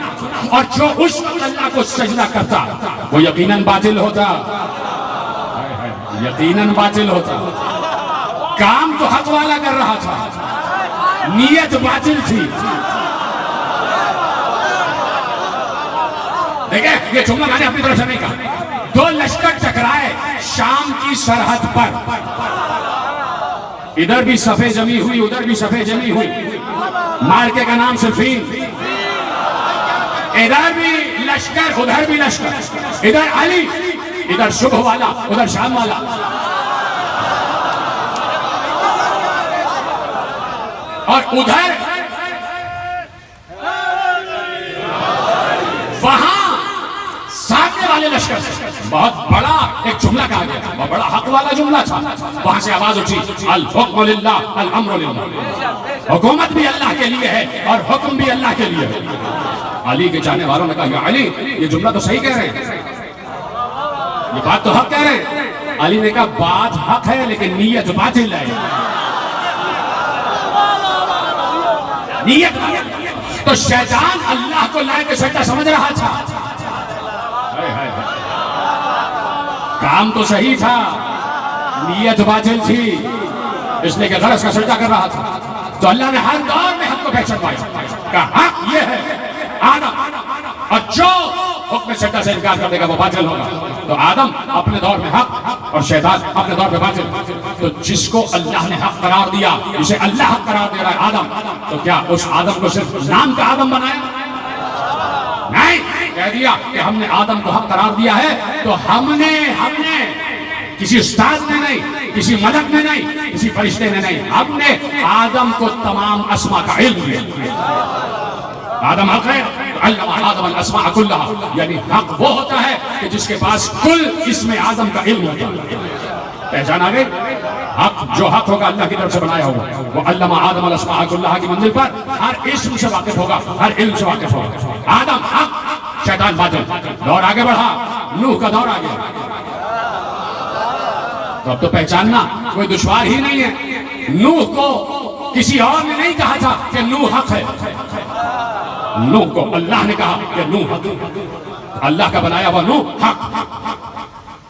اور جو اس وقت اللہ کو سجدہ کرتا وہ یقیناً باطل ہوتا. یقیناً باطل ہوتا. کام تو حق والا کر رہا تھا، نیت باطل تھی. دیکھیں یہ جملہ میں نے اپنی طرف سے نہیں کہا. دو لشکر ٹکرائے شام کی سرحد پر. ادھر بھی صفیں جمی ہوئی، ادھر بھی صفیں جمی ہوئی. مارکے کا نام صفین. ادھر بھی لشکر ادھر بھی لشکر، ادھر علی، ادھر صبح والا ادھر شام والا. اور ادھر وہاں سامنے والے لشکر سے بہت بڑا ایک جملہ کہا گیا، بہت بڑا حق والا جملہ تھا. وہاں سے آواز اٹھی الحکم للہ الامر للہ، حکومت بھی اللہ کے لیے ہے اور حکم بھی اللہ کے لیے ہے. علی کے جانے والوں نے کہا یا علی یہ جملہ تو صحیح کہہ رہے ہیں، یہ بات تو حق کہہ رہے ہیں. علی نے کہا بات حق ہے لیکن نیت باطل ہے. نیت تو شیطان اللہ کو لائے کے سجدہ سمجھ رہا تھا. کام تو صحیح تھا، نیت باطل تھی، اس لیے کہ غرض کا سجدہ کر رہا تھا. تو اللہ نے ہر دور میں حق کو پہچان پایا، کہا حق یہ ہے آدم، اور جو حکم سجدہ سے انکار کر دے گا وہ باطل ہوگا. تو آدم اپنے دور میں حق اور شیطان اپنے دور میں باطل. تو جس کو اللہ نے حق قرار دیا، جسے اللہ حق قرار دے رہا ہے آدم، تو کیا اس آدم کو صرف نام کا آدم بنایا؟ نہیں، کہہ دیا کہ ہم نے آدم کو حق قرار دیا ہے. تو ہم نے کسی استاد نے نہیں، کسی ملک نے نہیں، کسی فرشتے نے نہیں، ہم نے آدم کو تمام اسماء کا علم دیا. آدم حق ہے، علم آدم الاسماء کلہا، یعنی حق وہ ہوتا ہے کہ جس کے پاس کل اسم آدم کا علم ہوتا ہے. پہچان آ گئی؟ حق جو حق ہوگا اللہ کی طرف سے بنایا ہوگا، وہ علم آدم الاسماء کلہا کی منزل پر ہر اسم سے واقف ہوگا، ہر علم سے واقف ہوگا. آدم حق، شیطان باطل. دور آگے بڑھا، نوح کا دور آ گیا. تو اب تو پہچاننا کوئی دشوار ہی نہیں ہے. نوح کو کسی اور نے نہیں کہا تھا کہ نوح حق ہے، نوح کو اللہ نے کہا کہ نوح حق، اللہ کا بنایا ہوا نوح حق.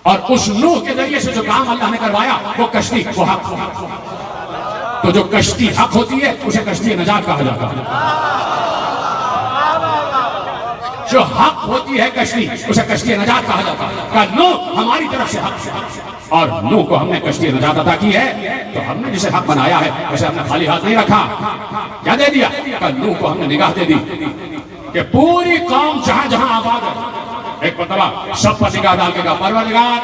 اور اس نوح کے ذریعے سے جو کام اللہ نے کروایا وہ کشتی، وہ حق. تو جو کشتی حق ہوتی ہے اسے کشتی نجات کہا جاتا ہے. جو حق ہوتی ہے کشتی اسے کشتی نجات کہا جاتا ہے. کہ نوح ہماری طرف سے حق، اور نوح کو ہم نے کشتی نجات عطا کی ہے. تو ہم نے جسے حق بنایا ہے اسے ہم نے خالی ہاتھ نہیں رکھا. کیا دے دیا؟ کہ نوح کو ہم نے نگاہ دے دی کہ پوری قوم جہاں جہاں آباد ہے ایک مرتبہ سب پر نگاہ ڈال کے کہا پروردگار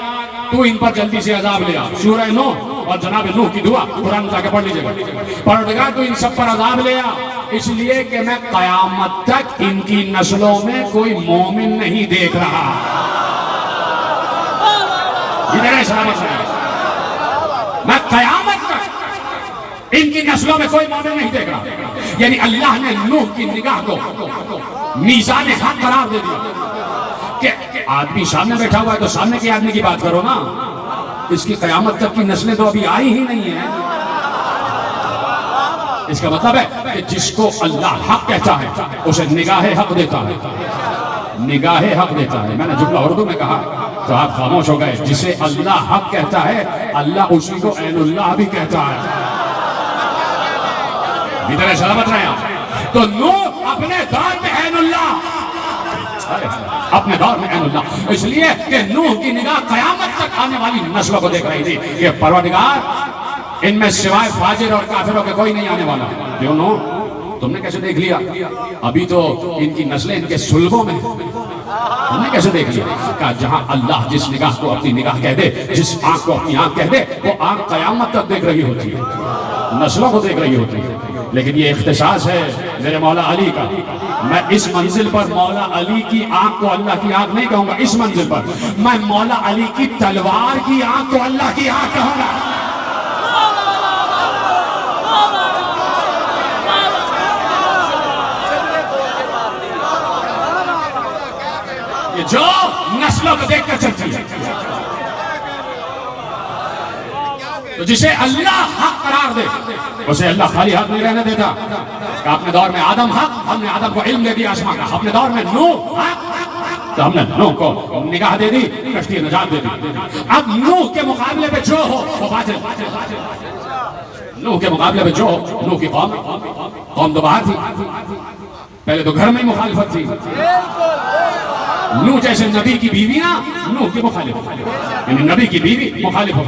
تو ان پر جلدی سے عذاب لیا. سورہ نوح اور جناب نوح کی دعا قرآن جا کے پڑھ لیجیے گا. پروردگار تو ان سب پر عذاب لیا اس لیے کہ میں قیامت تک ان کی نسلوں میں کوئی مومن نہیں دیکھ رہا. میں قیامت تک ان کی نسلوں میں کوئی مومن نہیں دیکھ رہا. یعنی اللہ نے نوح کی نگاہ کو میزان حق قرار دے دیا کہ آدمی سامنے بیٹھا ہوا ہے تو سامنے کے آدمی کی بات کرو نا. اس کی قیامت تک کی نسلیں تو ابھی آئی ہی نہیں ہیں. اس کا مطلب ہے کہ جس کو اللہ حق کہتا ہے اسے نگاہ حق دیتا ہے، نگاہ حق دیتا ہے. میں نے جملہ اردو میں کہا تو آپ خاموش ہو گئے. جسے اللہ حق کہتا ہے اللہ اسی کو عین اللہ بھی کہتا ہے. ادھر سلامت رہے آپ. تو نوح اپنے دور میں عین اللہ، اپنے دور میں عین اللہ، اس لیے کہ نوح کی نگاہ قیامت تک آنے والی نسلوں کو دیکھ رہی تھی کہ پروردگار ان میں سوائے فاجر اور کافروں کے کوئی نہیں آنے والا. کیوں نوح تم نے کیسے دیکھ لیا؟ ابھی تو ان کی نسلیں ان کے سلبوں میں، تم نے کیسے دیکھ لیا؟ کہ جہاں اللہ جس نگاہ کو اپنی نگاہ کہہ دے، جس آنکھ کو اپنی آنکھ کہہ دے، وہ آنکھ قیامت تک دیکھ رہی ہوتی ہے، نسلوں کو دیکھ رہی ہوتی ہے. لیکن یہ اختصاص ہے میرے مولا علی کا. میں اس منزل پر مولا علی کی آنکھ کو اللہ کی آنکھ نہیں کہوں گا. اس منزل پر میں مولا علی کی تلوار کی آنکھ کو اللہ کی آنکھ کہوں گا. یہ جو نسلوں کو دیکھ کر چلتی ہے، تو جسے اللہ حق قرار دے اسے اللہ خالی ہاتھ نہیں رہنے دیتا. کہ اپنے دور میں آدم حق، ہم نے آدم کو علم دے دیا آسمان کا. اپنے دور میں نوح حق، تو ہم نے نوح کو نگاہ دے دی، کشتی نجات دے دی. اب نوح کے مقابلے پہ جو ہو وہ باطل. نوح کے مقابلے پہ جو ہو، نوح کی قوم تو باہر تھی، پہلے تو گھر میں ہی مخالفت تھی. نوح جیسے نبی کی بیویاں نوح کی مخالف، یعنی نبی کی بیوی مخالف ہو.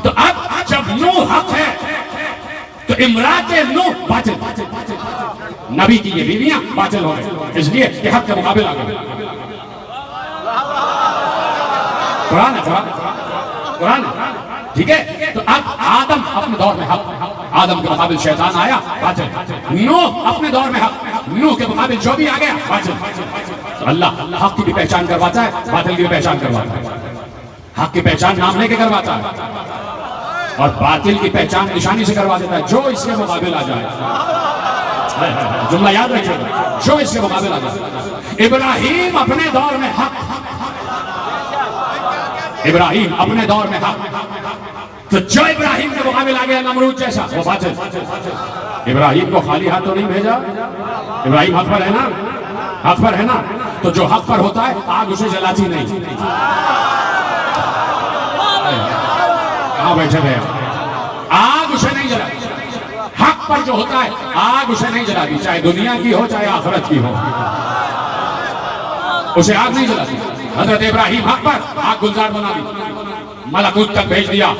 تو اب جب نوح حق ہے تو امرات نوح باطل، نبی کی یہ بیویاں باطل ہو گئے، اس لیے کہ حق کے مقابل آ گئے۔ قرآن ہے، قرآن ہے، ٹھیک ہے؟ تو اب آدم اپنے دور میں حق، آدم کے مقابل شیطان آیا باطل، نوح اپنے دور میں حق، نوح کے مقابل جو بھی آ گیا باطل۔ اللہ حق کی بھی پہچان کرواتا ہے، باطل کی بھی پہچان کرواتا ہے، حق کی پہچان نام لے کے کرواتا ہے اور باطل کی پہچان نشانی سے کروا دیتا ہے، جو اس کے مقابل آ جائے۔ جملہ یاد رکھیے گا، جو اس کے مقابل آ جائے۔ ابراہیم اپنے دور میں حق، ابراہیم اپنے دور میں حق، تو جو ابراہیم کے مقابل آ گیا نمرود جیسا وہ باطل۔ ابراہیم کو خالی ہاتھ تو نہیں بھیجا، ابراہیم حق پر ہے نا، حق پر ہے نا، تو جو حق پر ہوتا ہے آگ اسے جلاتی نہیں۔ کہاں بیٹھے رہے، آگ اسے نہیں جلاتی، حق پر جو ہوتا ہے آگ اسے نہیں جلاتی، چاہے دنیا کی ہو چاہے آخرت کی ہو، اسے آگ نہیں جلاتی۔ حضرت ابراہیم حق پر آگ گلزار بنا دی، ملکوت تک بھیج دیا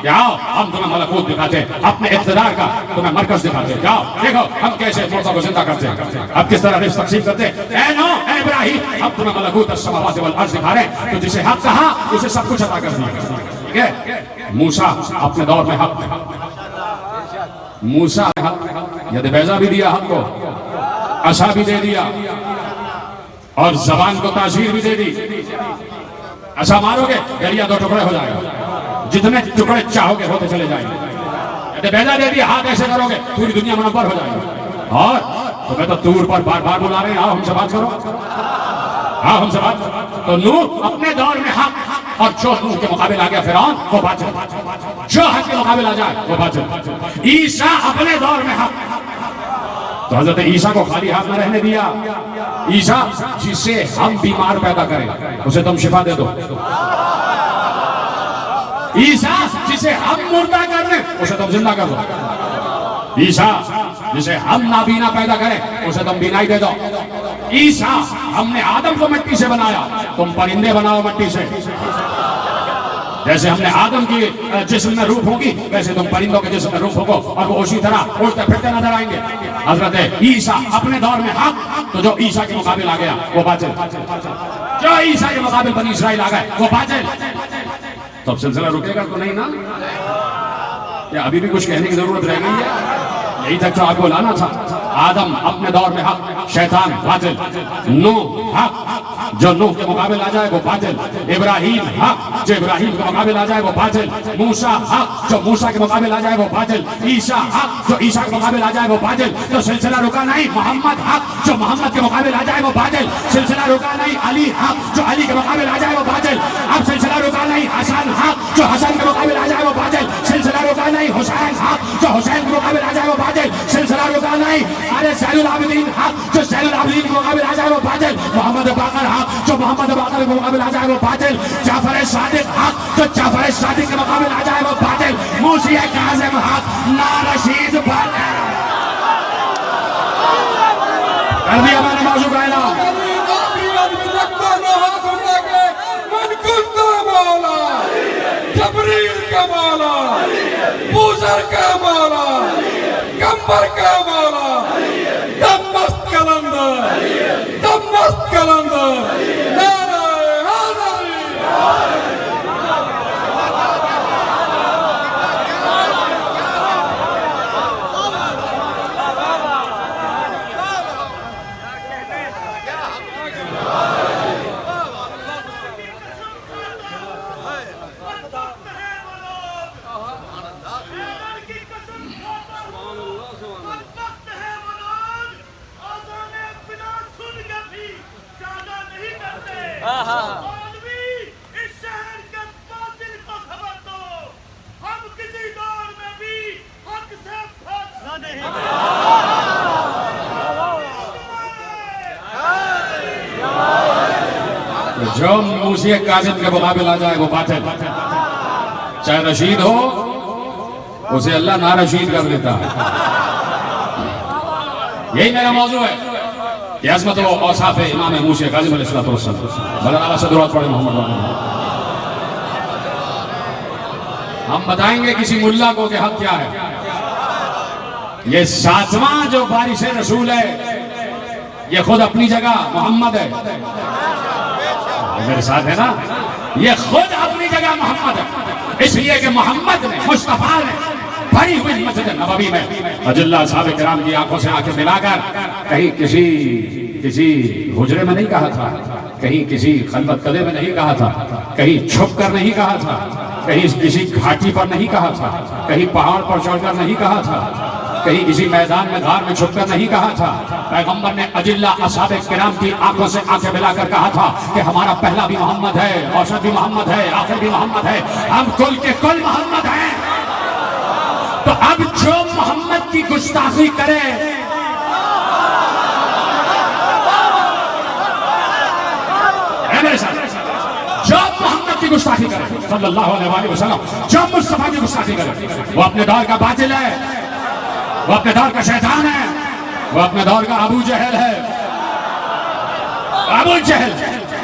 کہ آؤ ہم تمہیں ملکوت دکھاتے ہیں، اپنے اقتدار کا تمہیں مرکز دکھاتے ہیں، جاؤ دیکھو ہم کیسے مردوں کو زندہ کرتے ہیں، اب کس طرح رزق تقسیم کرتے ہیں۔ اے نوح، اے ابراہیم، ہم تمہیں ملکوت السماوات والارض دکھا رہے ہیں، تو جسے حق کہا اسے سب کچھ عطا کر دیا، ٹھیک ہے؟ موسیٰ اپنے دور میں حق، موسیٰ نے حق، ید بیضا بھی دیا حق کو، عصا بھی دے دیا اور زبان کو تاثیر بھی دے دی۔ عصا مارو گے دریا دو ٹکڑے ہو جائے گا، جتنے ٹکڑے چاہو گے ہوتے چلے جائیں گے۔ ید بیضا دے دیا، ہاتھ ایسے کرو گے پوری دنیا منور ہو جائے گی۔ اور تمہیں تو طور پر بار بار بلا رہے ہیں، آؤ ہم سے بات کرو، آؤ ہم سے بات کرو۔ تو نوح اپنے دور میں حق، اور جو نوح کے مقابل آ گیا فرعون وہ باطل، جو حق کے مقابل آ جائے وہ باطل۔ عیسیٰ اپنے دور میں حق، تو حضرت عیسیٰ کو خالی ہاتھ نہ رہنے دیا۔ عیسیٰ جسے ہم بیمار پیدا کریں اسے تم شفا دے دو، عیسیٰ جسے ہم مردہ کر دیں اسے تم زندہ کر دو، عیسیٰ جسے ہم نابینا پیدا کریں اسے تم بینائی دے دو، عیسیٰ ہم نے آدم کو مٹی سے بنایا، تم پرندے بناؤ مٹی سے، جیسے ہم نے آدم کی جسم میں روح ہوگی ویسے تم پرندوں کے جسم میں روح ہوگو، اور وہ اسی طرح اڑتے پھرتے نظر آئیں گے۔ حضرت عیسیٰ اپنے دور میں حق، تو جو عیسیٰ کے مقابل آ گیا وہ باطل، جو عیسیٰ کے مقابل بنی اسرائیل آ گئے وہ باطل۔ تو اب سلسلہ رکے گا تو نہیں نا؟ کیا ابھی بھی کچھ کہنے کی ضرورت رہ گئی ہے؟ یہی تک تو آپ کو لانا تھا۔ آدم اپنے دور میں حق، شیطان باطل، نوح حق، جو نوح کے مقابل آ جائے وہ باطل، ابراہیم حق، جو ابراہیم کے مقابل آ جائے وہ باطل، موسیٰ حق، جو موسیٰ کے مقابل آ جائے وہ باطل، عیسیٰ حق، جو عیسیٰ کے مقابل آ جائے وہ باطل۔ تو سلسلہ رکا نہیں، محمد حق، جو محمد کے مقابل آ جائے وہ باطل، سلسلہ رکا نہیں، علی حق، جو علی کے مقابل آ جائے وہ باطل، اب سلسلہ رکا نہیں، حسن حق، جو حسن کے مقابل آ جائے وہ باطل، سلسلہ رکا نہیں، حسین حق، جو حسین کے مقابل آ جائے وہ باطل، سلسلہ رکا نہیں، ارے زین العابدین حق، جو زین العابدین کے مقابل آ جائے وہ باطل، محمد باقر حق، جو محمد باقر کے مقابل آ جائے وہ باطل، جعفر صادق حق، جو جعفر صادق کے مقابل آ جائے وہ باطل، موسیٰ کاظم حق، نارشید باطل۔ کر دیا میں نے موضوع کا اعلان۔ جبریل کا مولا، بوزر کا مولا، کمبر کا مولا، دم مست کلندر، دم مست کلندر، نعرہ حیدری۔ اس شہر کے باطل کو خبر دو، ہم کسی دور میں بھی حق سے پھاٹنا نہیں۔ جو موسیٰ کاظم کے مقابل آ جائے وہ باطل، چاہے رشید ہو اسے اللہ نارشید کر دیتا ہے۔ یہی میرا موضوع ہے کہ عظمت و اوصاف امام موسیٰ کاظم علیہ السلام۔ بلند آواز سے درود پڑھیں محمد وعلیہ۔ ہم بتائیں گے کسی ملا کو کہ حق کیا ہے، یہ ساتواں جو بارش رسول ہے یہ خود اپنی جگہ محمد ہے. میرے ساتھ ہے نا؟ یہ خود اپنی جگہ محمد ہے، اس لیے کہ محمد نے، مصطفیٰ نے بھری ہوئی مسجد نبوی میں اجلہ صحابہ کرام کی آنکھوں سے آنکھیں ملا کر کہیں کسی حجرے میں نہیں کہا تھا، کہیں کسی خلوت کدے میں نہیں کہا تھا، کہیں چھپ کر نہیں کہا تھا، کہیں کسی گھاٹی پر نہیں کہا تھا، کہیں پہاڑ پر چڑھ کر نہیں کہا تھا، کہیں کسی میدان میں غار میں چھپ کر نہیں کہا تھا. پیغمبر نے اجلہ اصحاب کرام کی آنکھوں سے آنکھیں ملا کر کہا تھا کہ ہمارا پہلا بھی محمد ہے، اوسط بھی محمد ہے، آخر بھی محمد ہے، ہم کل کے کل محمد ہیں. تو اب جو محمد کی گستاخی کرے جو محمد کی گستاخی کرے صلی اللہ علیہ وسلم، جو مصطفیٰ کی گستاخی کرے وہ اپنے دور کا باطل ہے، وہ اپنے دور کا شیطان ہے، وہ اپنے دور کا ابو جہل ہے، ابو جہل.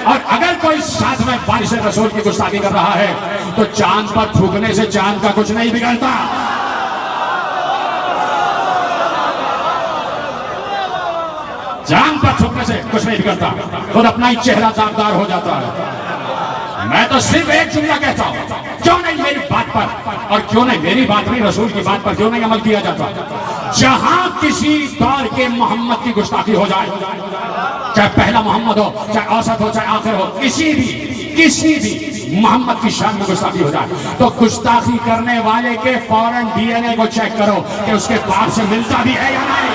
اور اگر کوئی ساتھ میں بارش رسول کی گستاخی کر رہا ہے تو چاند پر تھوکنے سے چاند کا کچھ نہیں بگڑتا. چاند پر تھوکنے سے کچھ نہیں بگڑتا، خود اپنا ہی چہرہ داغدار ہو جاتا ہے. میں تو صرف ایک جملہ کہتا ہوں، کیوں نہیں میری بات پر اور کیوں نہیں میری بات نہیں رسول کی بات پر کیوں نہیں عمل کیا جاتا؟ جہاں کسی دور کے محمد کی گستاخی ہو جائے، چاہے پہلا محمد ہو، چاہے اوسط ہو، چاہے آخر ہو، کسی بھی محمد کی شان میں گستاخی ہو جائے تو گستاخی کرنے والے کے فوراً ڈی این اے کو چیک کرو کہ اس کے باپ سے ملتا بھی ہے یا نہیں.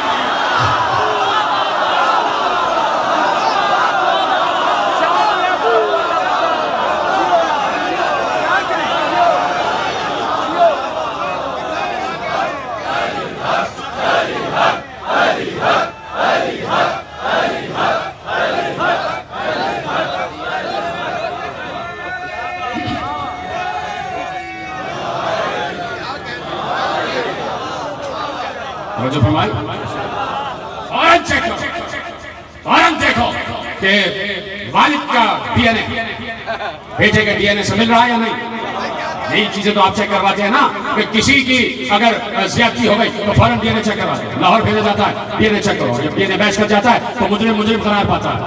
جو فرمائی فوراً دیکھو کہ والد کا ڈی این اے بیٹے کے ڈی این اے سے مل رہا ہے یا نہیں. یہی چیزیں تو آپ چیک کرواتے ہیں نا کہ کسی کی اگر زیادتی ہو گئی تو فوراً ڈی این اے چیک کرواتے ہیں، لاہور بھیجا جاتا ہے ڈی این اے چیک کرو. جب ڈی این اے میچ کر جاتا ہے تو مجرم قرار پاتا ہے.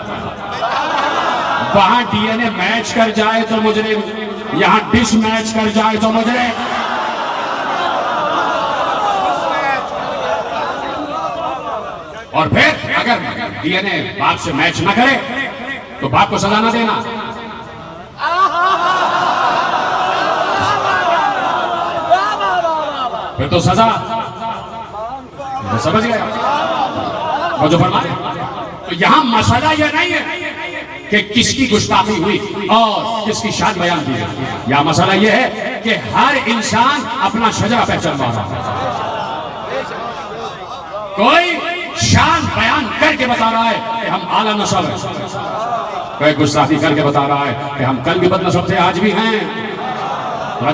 وہاں ڈی این اے میچ کر جائے تو مجرم، یہاں ڈش میچ کر جائے تو مجرم. اور پھر اگر ڈی این اے باپ سے میچ نہ کرے تو باپ کو سزا نہ دینا. پھر تو سزا سمجھ گئے وہ جو فرمائے. تو یہاں مسئلہ یہ نہیں ہے کہ کس کی گستاخی ہوئی اور کس کی شان بیان کی گئی. یہاں مسئلہ یہ ہے کہ ہر انسان اپنا شجرہ پہچان رہا ہے. کوئی شان بیان کر کے بتا رہا ہے کہ ہم اعلیٰ نسل ہیں، کوئی گستاخی کر کے بتا رہا ہے کہ ہم کل بھی بد نسب تھے آج بھی ہیں.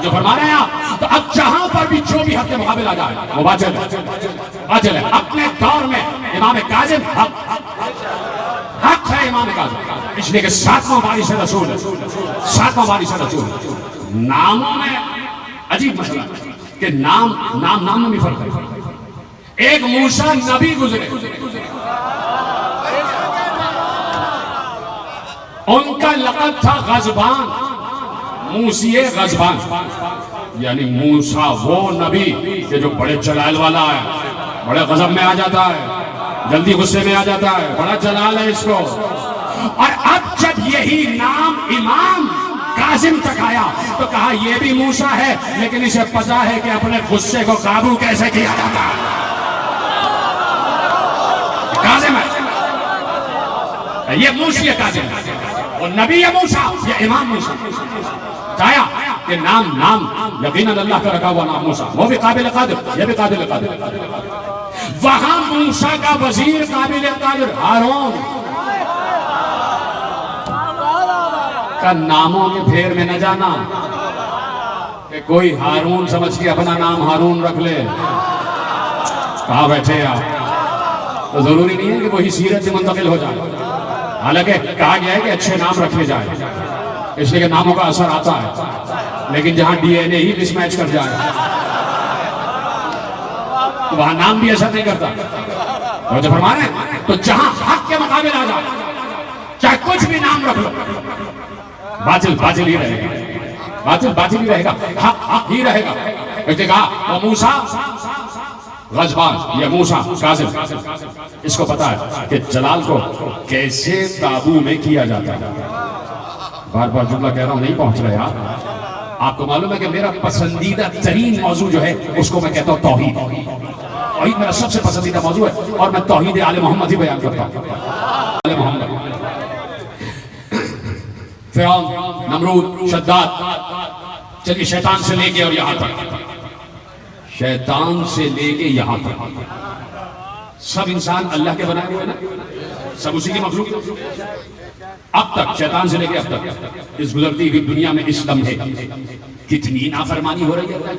جو فرما رہے ہیں آپ، تو اب جہاں پر بھی جو بھی حق کے مقابل آ جائے وہ باطل ہے. اپنے دور میں امام کاظم حق ہے، امام کاظم، اس لیے کہ ساتواں وارث رسول، ساتواں وارث رسول. ناموں میں عجیب مسئلہ کہ نام میں بھی فرق ہے. ایک موسیٰ نبی گزرے، ان کا لقب تھا غضبان، موسی غضبان، یعنی موسیٰ وہ نبی کہ جو بڑے جلال والا ہے، بڑے غضب میں آ جاتا ہے، جلدی غصے میں آ جاتا ہے، بڑا جلال ہے اس کو. اور اب جب یہی نام امام کاظم تک آیا تو کہا یہ بھی موسیٰ ہے لیکن اسے پتا ہے کہ اپنے غصے کو قابو کیسے کیا جاتا ہے. کاظم ہے یہ، موسی کاظم ہے، وہ نبی ہے موسیٰ، یہ امام موسیٰ. چاہیا کہ نام یقیناً اللہ کا رکھا ہوا نام موسیٰ، وہ بھی قابل قادر، یہ بھی قابل قادر. وہاں موسیٰ کا وزیر قابل قادر ہارون کا ناموں کے پھیر میں نہ جانا کہ کوئی ہارون سمجھ کے اپنا نام ہارون رکھ لے. کہاں بیٹھے آپ؟ تو ضروری نہیں ہے کہ وہی سیرت سے منتقل ہو جائے، حالانکہ کہا گیا ہے کہ اچھے نام رکھے جائیں، اس لیے کہ ناموں کا اثر آتا ہے. لیکن جہاں ڈی این اے ہی مس میچ کر جائے تو وہاں نام بھی اثر نہیں کرتا. اور جو فرما رہے ہیں تو جہاں حق کے مقابل آ جاؤ چاہے کچھ بھی نام رکھ لو باطل باطل ہی رہے گا, باطل باطل ہی رہے گا, حق حق ہی رہے گا. اس نے کہا وہ موسیٰ غضبان یا موسیٰ کاذب, اس کو پتا ہے کہ جلال کو کیسے قابو میں کیا جاتا ہے. بار بار جملہ کہہ رہا ہوں نہیں پہنچ رہے آپ. آپ کو معلوم ہے کہ میرا پسندیدہ ترین موضوع جو ہے اس کو میں کہتا ہوں توحید. توحید میرا سب سے پسندیدہ موضوع ہے اور میں توحید آل محمد ہی بیان کرتا ہوں. آل محمد, فرعون, نمرود, شداد, چلیے شیطان سے لے کے اور یہاں تک, شیطان سے لے کے یہاں تک سب انسان اللہ کے بنائے ہوئے نا, سب اسی کی مخلوق. اب تک شیطان سے لے کے اب تک اس گزرتی ہوئی دنیا میں اس لمحے کتنی نافرمانی ہو رہی ہے,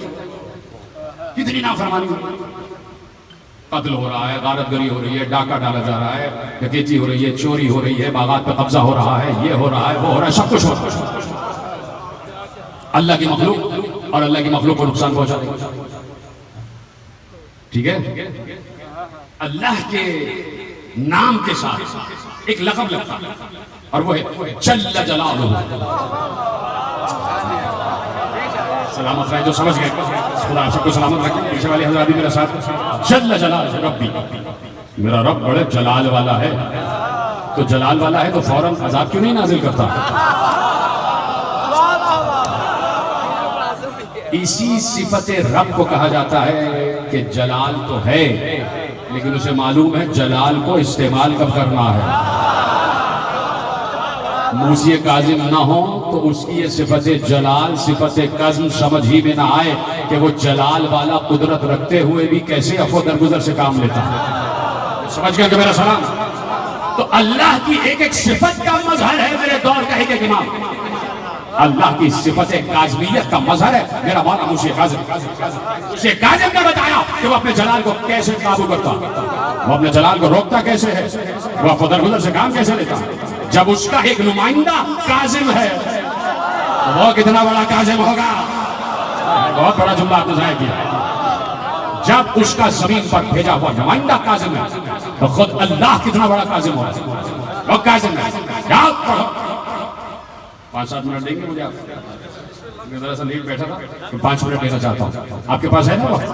کتنی نافرمانی ہو رہی ہے. قتل ہو رہا ہے, غارت گری ہو رہی ہے, ڈاکہ ڈالا جا رہا ہے, ڈکیتی ہو رہی ہے, چوری ہو رہی ہے, باغات پہ قبضہ ہو رہا ہے, یہ ہو رہا ہے, وہ ہو رہا ہے, سب کچھ ہو رہا ہے. اللہ کی مخلوق اور اللہ کی مخلوق کو نقصان پہنچا رہی ہے. ٹھیک ہے, اللہ کے نام کے ساتھ ایک لقب لگتا اور وہ ہے جل جلالہ. سلامت رہے جو سمجھ گئے, خدا آپ سب کو سلامت رکھے. پیچھے والے حضرات بھی میرے ساتھ, جل جلالہ ربی, میرا رب بڑے جلال والا ہے. تو جلال والا ہے تو فوراً عذاب کیوں نہیں نازل کرتا؟ اسی صفت رب کو کہا جاتا ہے کہ جلال تو ہے لیکن اسے معلوم ہے جلال کو استعمال کب کرنا ہے. موسی کاظم نہ ہو تو اس کی یہ صفت جلال صفت قزم سمجھ ہی میں نہ آئے کہ وہ جلال والا قدرت رکھتے ہوئے بھی کیسے عفو درگزر سے کام لیتا ہے. سمجھ گیا کہ میرا سلام. تو اللہ کی ایک ایک صفت کا مظہر ہے میرے دور کا ایک ایک امام. اللہ کی صفت کاظمیت کا مظہر ہے میرا مولا موسی کاظم. موسی کاظم نے بتایا کہ وہ اپنے جلال کو کیسے قابو کرتا, وہ اپنے جلال کو روکتا کیسے ہے, وہ عفو درگزر سے کام کیسے لیتا. جب اس کا ایک نمائندہ کاظم ہے تو وہ کتنا بڑا کاظم ہوگا. بہت بڑا جملہ آپ نے ظاہر کیا. جب اس کا زمین پر بھیجا ہوا نمائندہ کاظم ہے تو خود اللہ کتنا بڑا کاظم ہوگا. وہ کاظم ہے. یاد پڑھو 5-7 منٹ دیں گے مجھے آپ. میں ذرا سا لیٹ بیٹھا تھا 5 منٹ دینا چاہتا ہوں. آپ کے پاس ہے نا وقت,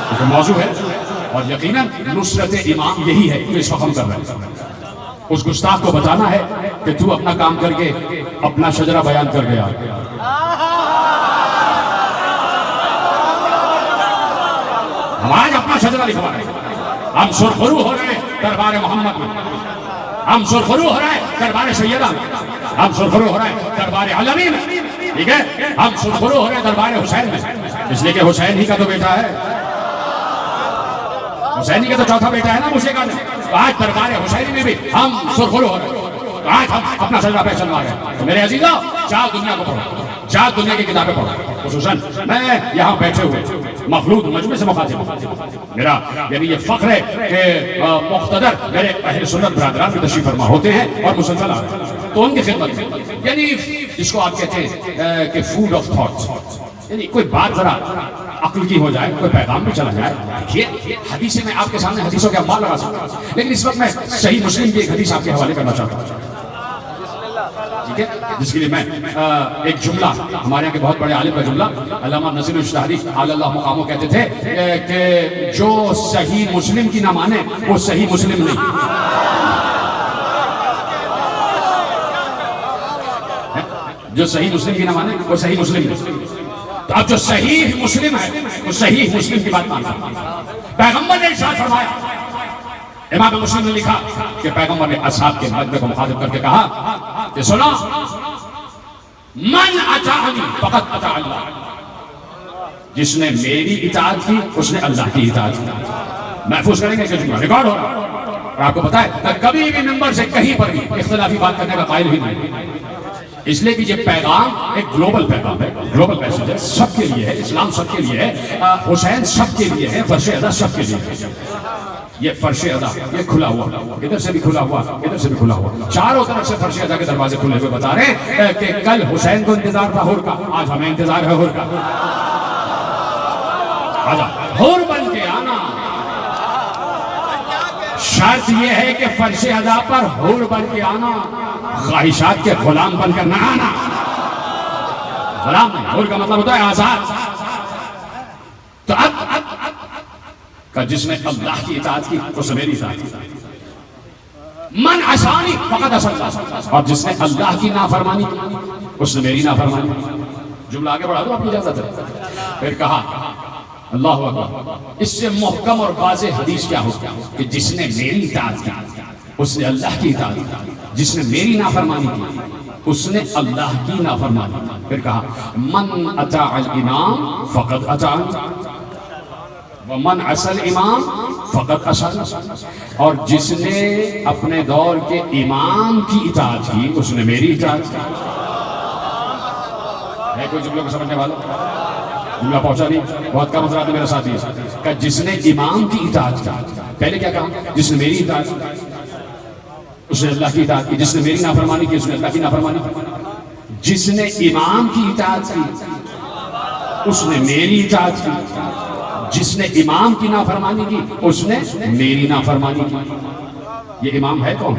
کیونکہ موضوع ہے اور یقیناً نصرت امام یہی ہے جو اس وقت ہم کر رہے ہیں. اس گستاخ کو بتانا ہے کہ تو اپنا کام کر کے اپنا شجرہ بیان کر گیا. ہم آج اپنا شجرہ لکھوا رہے ہیں. ہم سرخرو ہو رہے ہیں دربار محمد میں, ہم سرخرو ہو رہے ہیں دربار سیدہ میں, ہم سرخرو ہو رہے ہیں دربار علوی میں. ٹھیک ہے, ہم سرخرو ہو رہے ہیں دربار حسین میں, اس لیے کہ حسین ہی کا تو بیٹا ہے, حسین ہی کا تو چوتھا بیٹا ہے نا موسی کا. آج دربار حسینی میں بھی ہم سرخرو ہو رہے ہیں. آج ہم اپنا شجرہ پہچانوا رہے ہیں. میرے عزیزاں جاؤ دنیا کو پڑھو, جاؤ دنیا کی کتابیں پڑھو. خصوصاً میں یہاں بیٹھے ہوئے مخلوق مجمع سے مخاطب ہوں. میرا یعنی یہ فخر ہے کہ مقتدر میرے اہل سنت برادران میں تشریف فرما ہوتے ہیں اور مسلسل آ رہے ہیں تو ان کی خدمت میں یعنی جس کو آپ کہتے ہیں کہ فوڈ آف تھاٹس, یعنی کوئی بات ذرا عقل کی ہو جائے, کوئی پیغام بھی چلا جائے. دیکھیے حدیثیں میں آپ کے سامنے حدیثوں کے انبار لگا سکتا ہوں, لیکن اس وقت میں صحیح مسلم کی ایک حدیث آپ کے حوالے کرنا چاہتا ہوں. ٹھیک ہے, جس کے لیے میں ایک جملہ ہمارے یہاں کے بہت بڑے عالم کا جملہ علامہ نصیر الاجتہادی اعلی اللہ مقامہ کہتے تھے کہ جو صحیح مسلم کی نہ مانے وہ صحیح مسلم نہیں. جو صحیح مسلم کی نہ مانے وہ صحیح مسلم نہیں. تو اب جو صحیح مسلم ہے وہ صحیح مسلم کی بات مانتا. پیغمبر نے ارشاد فرمایا, امام مسلم نے لکھا کہ پیغمبر نے اصحاب کے مجمع کو مخاطب کر کے کہا کہ سنا من اطاعنی فقط اطاع اللہ, جس نے میری اطاعت کی اس نے اللہ کی اطاعت کی. محفوظ کریں گے کہ جملہ ریکارڈ ہو رہا ہے. اور آپ کو پتا ہے کبھی بھی ممبر سے کہیں پر بھی اختلافی بات کرنے کا قائل ہی نہیں, اس لیے کہ یہ پیغام ایک گلوبل پیغام ہے, گلوبل میسج ہے, سب کے لیے ہے, اسلام سب کے لیے ہے, حسین سب کے لیے ہے, فرش ادا سب کے لیے ہے. یہ فرش ادا یہ کھلا ہوا, ادھر سے بھی کھلا ہوا, ادھر سے بھی کھلا ہوا, چاروں طرف سے فرش ادا کے دروازے کھلے ہوئے بتا رہے ہیں کہ کل حسین کو انتظار تھا حور کا, آج ہمیں انتظار ہے حور کا. آجا حور بن کے آنا, شرط یہ ہے کہ فرش ادا پر حور بن کے آنا، خواہشات کے غلام بن کر نہ آنا۔ غلام نہیں، حور کا مطلب ہوتا ہے آزاد۔ تو اب جس نے اللہ کی اطاعت کی اس نے میری اطاعت کی، من عصانی فقد عصى اللہ، اور جس نے اللہ کی نافرمانی کی اس نے میری نافرمانی کی۔ جملہ آگے بڑھا دو، آپ کی اجازت ہے۔ پھر کہا اللہ اکبر، اس سے محکم اور واضح حدیث کیا ہو کہ جس نے میری اطاعت کی اس نے اللہ کی اطاعت کی، جس نے میری نافرمانی کی اس نے اللہ کی نافرمانی کی۔ پھر کہا من اطاع الامام فقد اطاعنی ومن عصى الامام فقد عصى، اور جس نے اپنے دور کے امام کی اطاعت کی اس نے میری اطاعت کی۔ ہے کوئی جملے کو سمجھنے والا؟ جملہ پہنچا نہیں؟ بہت کم حضرات نے میرا ساتھ دیا کہ جس نے امام کی اطاعت کی، پہلے کیا کہا؟ جس نے میری اطاعت کی اس نے اللہ کی اطاعت کی، جس نے میری نافرمانی کی اس نے اللہ کی نافرمانی کی، جس نے امام کی اطاعت کی اس نے میری اطاعت کی، جس نے امام کی نافرمانی کی اس نے میری نافرمانی کی۔ یہ امام ہے کون؟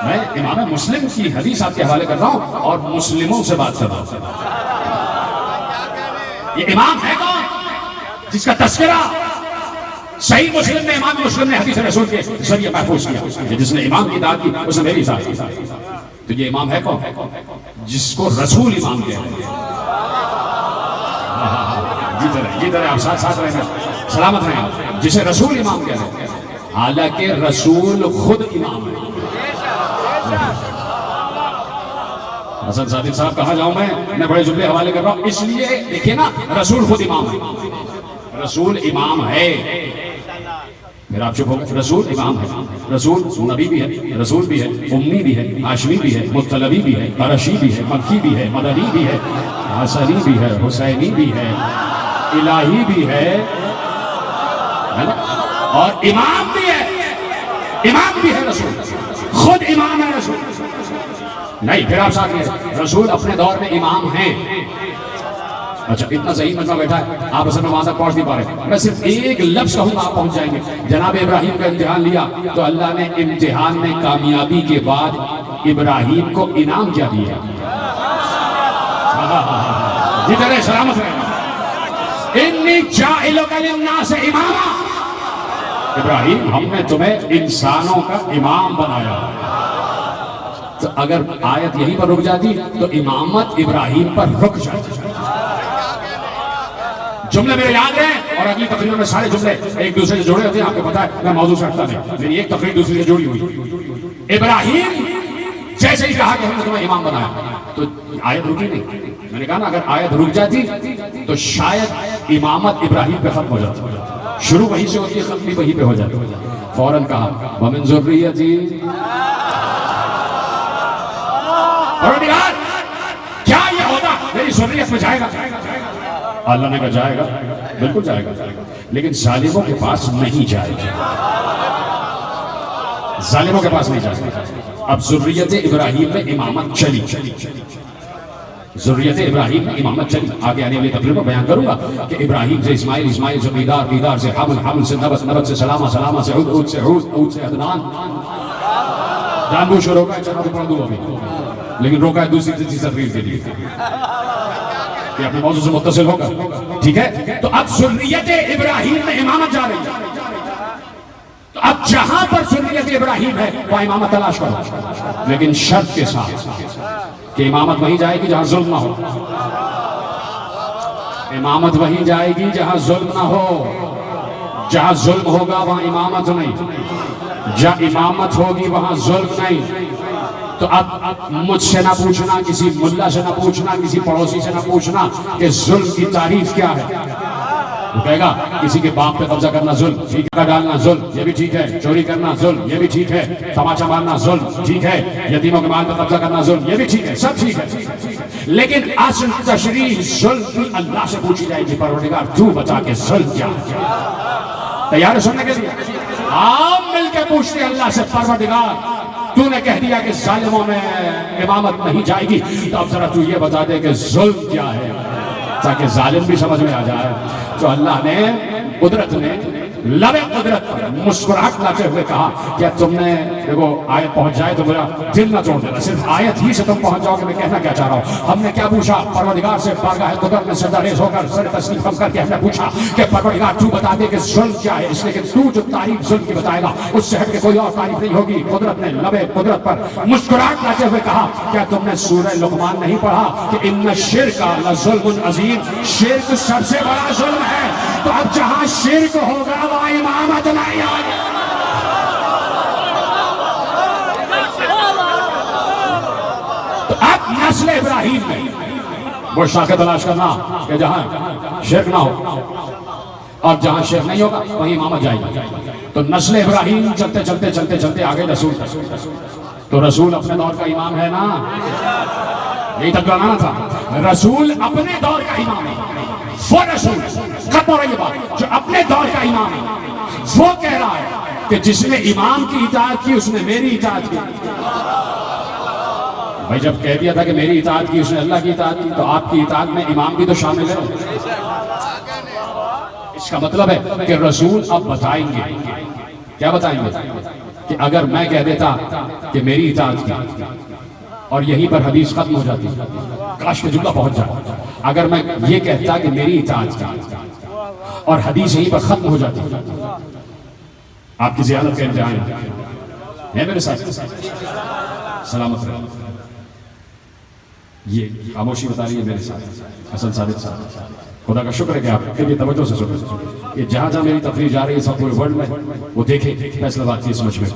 میں امام مسلم کی حدیث آپ کے حوالے کر رہا ہوں اور مسلموں سے بات کر رہا ہوں۔ یہ امام ہے کون جس کا تذکرہ صحیح مسلم میں امام مسلم نے حدیث رسول کے ذریعے محفوظ کیا، جس نے امام کی اطاعت کی اس نے میری اطاعت کی۔ تو یہ امام ہے کون جس کو رسول امام کہتے ہیں؟ جی طرح آپ ساتھ ساتھ رہیں، سلامت رہیں آپ، جسے رسول امام کہتے ہیں، حالانکہ رسول خود امام ہے۔ حسن صادق صاحب کہاں جاؤں میں بڑے جملے حوالے کر رہا ہوں، اس لیے دیکھیں نا، رسول خود امام ہے، رسول امام ہے۔ پھر آپ چپ ہو گئے، رسول امام ہے، رسول نبی بھی ہے، رسول بھی ہے، امی بھی ہے، ہاشمی بھی ہے، مطلبی بھی ہے، قرشی بھی ہے، مکی بھی ہے، مدنی بھی ہے، حسنی بھی ہے، حسینی بھی ہے، الہی بھی ہے اور امام بھی ہے، امام بھی ہے رسول، خود امام ہے رسول۔ نہیں، پھر آپ ساتھ ہیں، رسول اپنے دور میں امام ہیں۔ اچھا، اتنا صحیح مجمع بیٹھا ہے، آپ اصل میں وہاں تک پہنچ نہیں پا رہے، میں صرف ایک لفظ کہوں گا آپ پہنچ جائیں گے۔ جناب ابراہیم کا امتحان لیا تو اللہ نے امتحان میں کامیابی کے بعد ابراہیم کو انعام کیا دیا؟ جدھر ہے سلامت رہے، انی جاعلک للناس اماما، ابراہیم ہم نے تمہیں انسانوں کا امام بنایا۔ تو اگر آیت یہیں پر رک جاتی تو امامت ابراہیم پر رک جاتی۔ جملے میرے یاد ہیں، اور اگلی تقریر میں سارے جملے ایک دوسرے سے جوڑے ہوتے ہیں، آپ کو پتا ہے میں موضوع سے ہٹتا نہیں، میری ایک تقریر دوسری سے جوڑی ہوئی۔ ابراہیم جیسے ہی کہا کہ ہم نے تمہیں امام بنایا تو آیت رکی نہیں، میں نے کہا نا اگر آیت رک جاتی تو شاید امامت ابراہیم پہ ختم ہو جاتی، شروع وہیں سے ہوتی ہے، ختم بھی وہیں پہ ہو جاتی۔ فوراً کہا وَمِن ذُرِّيَّتِي، پروردگار کیا یہ ہوگا میری ذریت میں جائے گا؟ اللہ نے کہا جائے گا، بالکل جائے گا، لیکن ظالموں کے پاس نہیں جائے گا، ظالموں کے پاس نہیں جائے گا۔ اب ذریت ابراہیم میں امامت چلی، ذریت ابراہیم میں امامت چلی۔ آگے آنے والی تقریر میں بیان کروں گا کہ ابراہیم سے اسماعیل، اسماعیل سے بیدار، بیدار سے حامل، حامل سے نبت، نبت سے سلامہ، سلامہ سے عود، عود سے عود، عود سے عدنان۔ جان بوجھ روکا ہے، چلو پڑھ دوں ابھی، لیکن روکا ہے دوسری تیسری تقریر کے لیے کہ اپنے موضوع سے متصل ہوگا، ٹھیک ہے؟ تو اب ذریت ابراہیم میں امامت جا رہی ہے، تو اب جہاں پر ذریت ابراہیم ہے وہ امامت تلاش کرو، لیکن شرط کے ساتھ کہ امامت وہیں جائے گی جہاں ظلم نہ ہو، امامت وہیں جائے گی جہاں ظلم نہ ہو، جہاں ظلم ہوگا وہاں امامت نہیں، جہاں امامت ہوگی وہاں ظلم نہیں۔ تو اب مجھ سے نہ پوچھنا، کسی ملا سے نہ پوچھنا، کسی پڑوسی سے نہ پوچھنا کہ ظلم کی تعریف کیا ہے۔ وہ کہے گا کسی کے باپ پہ قبضہ کرنا ظلم، ٹھیکہ ڈالنا ظلم، یہ بھی ٹھیک ہے، چوری کرنا ظلم، یہ بھی ٹھیک ہے، تماچا مارنا ظلم، ٹھیک ہے، یتیموں کے مال پہ قبضہ کرنا ظلم، یہ بھی ٹھیک ہے، سب ٹھیک ہے، لیکن اصل تشریح ظلم کی اللہ سے پوچھی جائے گی، پروردگار تو بتا کہ ظلم کیا ہے؟ تیار ہے سننے کے لیے؟ آپ مل کے پوچھتے اللہ سے، پروردگار تو نے کہہ دیا کہ ظالموں میں امامت نہیں جائے گی، تو اب ذرا تو یہ بتا دے کہ ظلم کیا ہے، تاکہ ظالم بھی سمجھ میں آ جائے۔ تو اللہ نے قدرت نے لبے قدرت پر مسکراہٹ لاتے ہوئے کہا کیا تم نے دیکھو آیت پہنچ جائے تو میرا دل نہ توڑ دینا، صرف آیت ہی سے تم پہنچ جاؤ کہ میں کہنا کیا چاہ رہا ہوں۔ ہم نے کیا پوچھا پروردگار سے، بارگاہ قدرت میں سجدہ ریز ہو کر سر تسلیم خم کر کے ہم نے پوچھا کہ پروردگار تو بتا دے کہ ظلم کیا ہے، اس لیے کہ تو جو تعریف ظلم کی بتائے گا اس سے ہٹ کے کوئی اور تعریف نہیں ہوگی۔ قدرت نے لبے قدرت پر مسکراہٹ لاتے ہوئے کہا کیا تم نے سورہ لقمان نہیں پڑھا کہ ان الشرک لظلم عظیم، شرک سب سے بڑا ظلم ہے۔ تو اب جہاں شرک ہوگا وہاں امامت نہیں ہوگی۔ تو اب نسل ابراہیم میں وہ شاخ تلاش کرنا کہ جہاں شرک نہ ہو اور جہاں شرک نہیں ہوگا وہیں امامت جائے گی۔ تو نسل ابراہیم چلتے چلتے چلتے چلتے آگے رسول تک، تو رسول اپنے دور کا امام ہے نا، یہی تک کرانا تھا، رسول اپنے دور کا امام ہے۔ وہ رسول ختم ہو رہی ہے بات، جو اپنے دور کا امام ہے وہ کہہ رہا ہے کہ جس نے امام کی اطاعت کی اس نے میری اطاعت کی۔ بھائی جب کہہ دیا تھا کہ میری اطاعت کی اس نے اللہ کی اطاعت کی، تو آپ کی اطاعت میں امام بھی تو شامل ہے۔ اس کا مطلب ہے کہ رسول اب بتائیں گے، کیا بتائیں گے کہ اگر میں کہہ دیتا کہ میری اطاعت کی اور یہیں پر حدیث ختم ہو جاتی، کاش کہ جملہ پہنچ جائے، اگر میں یہ کہتا کہ میری اطاعت کی اور حدیث یہیں پر ختم ہو جاتی، آپ کی زیادت کا امتحان ہے میرے ساتھ، سلامت رہے۔ یہ خاموشی بتا رہی ہے میرے ساتھ حسن صادق صاحب، خدا کا شکر ہے کہ آپ کے توجہ سے سنیں، کہ جہاں جہاں میری تقریر جا رہی ہے سب پورے ورلڈ میں وہ دیکھیں، فیصلہ بات کی سمجھ میں،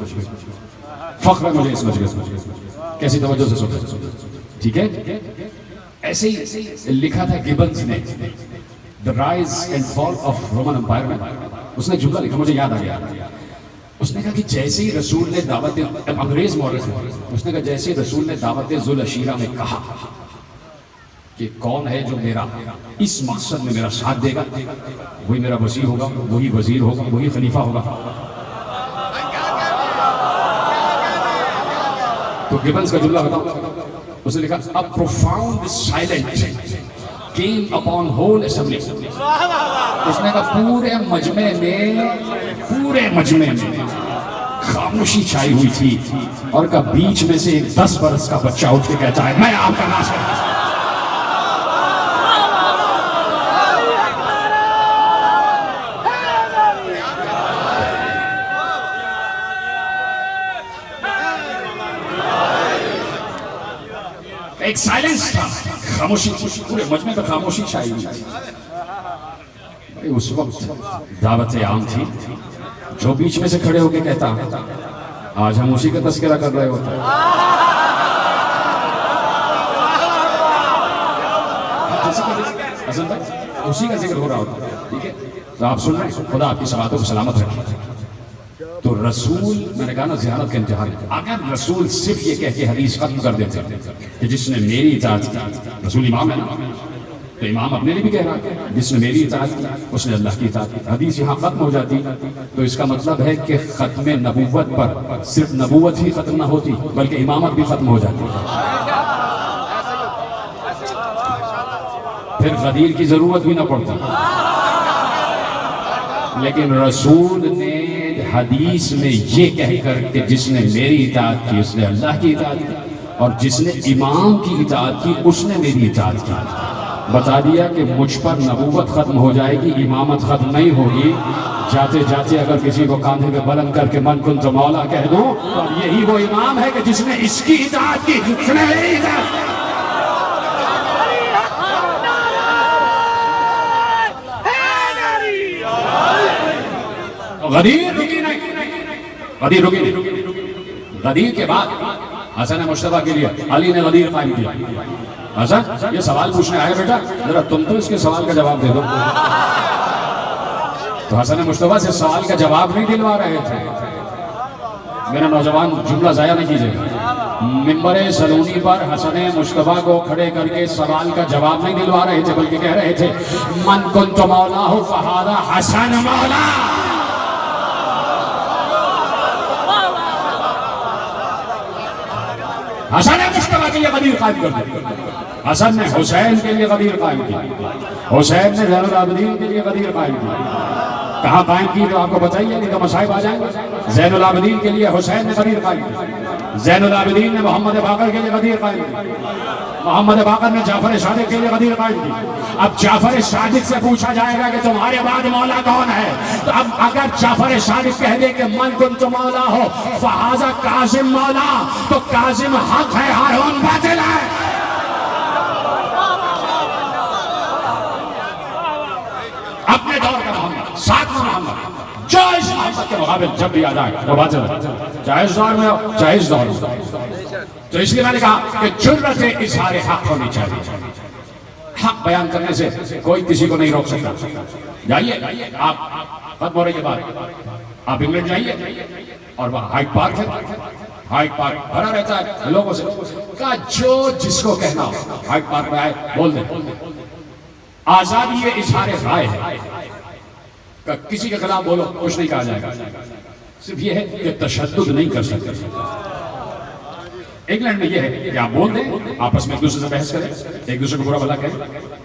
فخر ہے مجھے اس مجھ میں، کیسی توجہ سے سنیں، ٹھیک ہے؟ ایسے ہی لکھا تھا گبنز نے The Rise and Fall of Roman Empire میں، اس نے جملہ لکھا مجھے یاد آ گیا، اس نے کہا کہ جیسے ہی رسول نے دعوت، انگریز مورخ ہے، اس نے کہا جیسے رسول نے دعوت ذو العشیرہ میں کہا کہ کون ہے جو میرا اس مقصد میں میرا ساتھ دے گا، وہی میرا وزیر ہوگا، وہی وزیر ہوگا، وہی خلیفہ ہوگا۔ تو گبنز کا جملہ بتاؤ، اس نے لکھا A profound silence came upon whole assembly۔ اس نے کہا پورے مجمع میں خاموشی چھائی ہوئی تھی، اور کا بیچ میں سے ایک 10 برس کا بچہ اٹھ کے کہتا ہے میں آپ کا ناصر ہوں۔ ایک سائلنس تھا، خاموشی، پورے مجمع میں خاموشی چھائی ہوئی تھی۔ اس وقت دعوت عام تھی، جو بیچ میں سے کھڑے ہو کے کہتا آج ہم اسی کا تذکرہ کر رہے ہوتے ہیں، اسی کا ذکر ہو رہا ہوتا ہے، ٹھیک ہے؟ تو آپ سن رہے ہیں، خدا آپ کی سماعتوں کو سلامت رکھے۔ تو رسول، میں نے کہا نا زیارت کا امتحان، اگر رسول صرف یہ کہہ کے حدیث ختم کر دیتے کہ جس نے میری اطاعت کی، رسول امام ہے نا، تو امام اپنے لیے بھی کہہ رہا ہے جس نے میری اطاعت کی اس نے اللہ کی اطاعت کی، حدیث یہاں ختم ہو جاتی، تو اس کا مطلب ہے کہ ختم نبوت پر صرف نبوت ہی ختم نہ ہوتی بلکہ امامت بھی ختم ہو جاتی، پھر غدیر کی ضرورت بھی نہ پڑتی۔ لیکن رسول نے حدیث میں یہ کہہ کر کہ جس نے میری اطاعت کی اس نے اللہ کی اطاعت کی، اور جس نے امام کی اطاعت کی اس نے میری اطاعت کی، بتا دیا کہ مجھ پر نبوت ختم ہو جائے گی، امامت ختم نہیں ہوگی۔ جاتے جاتے اگر کسی کو کاندھے پہ بلند کر کے من کنت مولا کہہ دو تو یہی وہ امام ہے کہ جس نے اس کی اطاعت کی، اس نے میری اطاعت کی۔ غدیر رکی نہیں، غدیر کے بعد حسن مشتبہ کے لیے علی نے غدیر قائم کیا۔ حسن یہ سوال پوچھنے آئے بیٹا، ذرا تم تو اس کے سوال کا جواب دے دو۔ تو حسن مشتبہ سے سوال کا جواب نہیں دلوا رہے تھے۔ میرا نوجوان جملہ ضائع نہیں کیجیے گا، ممبر سلونی پر حسن مشتبہ کو کھڑے کر کے سوال کا جواب نہیں دلوا رہے تھے بلکہ کہہ رہے تھے من کنت مولا فہذا حسن مولا۔ حسن مشتبہ کے لیے غدیر قائم کر دی، حسن نے حسین کے لیے غدیر قائم کی، حسین نے زین العابدین کے لیے غدیر قائم کی۔ کہاں قائم کی تو آپ کو بتائیے، نہیں تو مصائب آ جائیں گے۔ زین العابدین کے لیے حسین نے غدیر قائم کی، زین العابدین نے محمد باقر کے لیے غدیر قائم کی، محمد باقر نے جعفر صادق کے لیے غدیر قائم کی۔ اب جعفر صادق سے پوچھا جائے گا کہ تمہارے بعد مولا کون ہے؟ تو اب اگر جعفر صادق کہہ دے کہ من کنت مولا ہو فہذا کاظم مولا، تو کاظم حق ہے، ہارون باطل ہے۔ اپنے دور کا محمد، ساتواں محمد، جو اس محمد کے مقابل جب بھی آ جائے وہ باطل ہے، چاہے اس دور میں ہو چاہے اس دور میں۔ تو اس لیے میں نے کہا کہ جرأت اظہار حق ہونی چاہیے، حق بیان کرنے سے کوئی کسی کو نہیں روک سکتا۔ جائیے آپ، ختم ہو رہی ہے بات، آپ انگلینڈ جائیے اور وہاں ہائیڈ پارک ہے، ہائیڈ پارک بھرا رہتا ہے لوگوں سے، کہا جو جس کو کہنا ہو ہائیڈ پارک میں آئے بول دیں، آزادی اظہار رائے ہے، کہ کسی کے خلاف بولو کچھ نہیں کہا جائے گا، صرف یہ ہے کہ تشدد نہیں کر سکتے۔ انگلینڈ میں یہ ہے کہ آپ بول دیں، آپس میں ایک دوسرے سے بحث کریں، ایک دوسرے کو برا بھلا کہیں،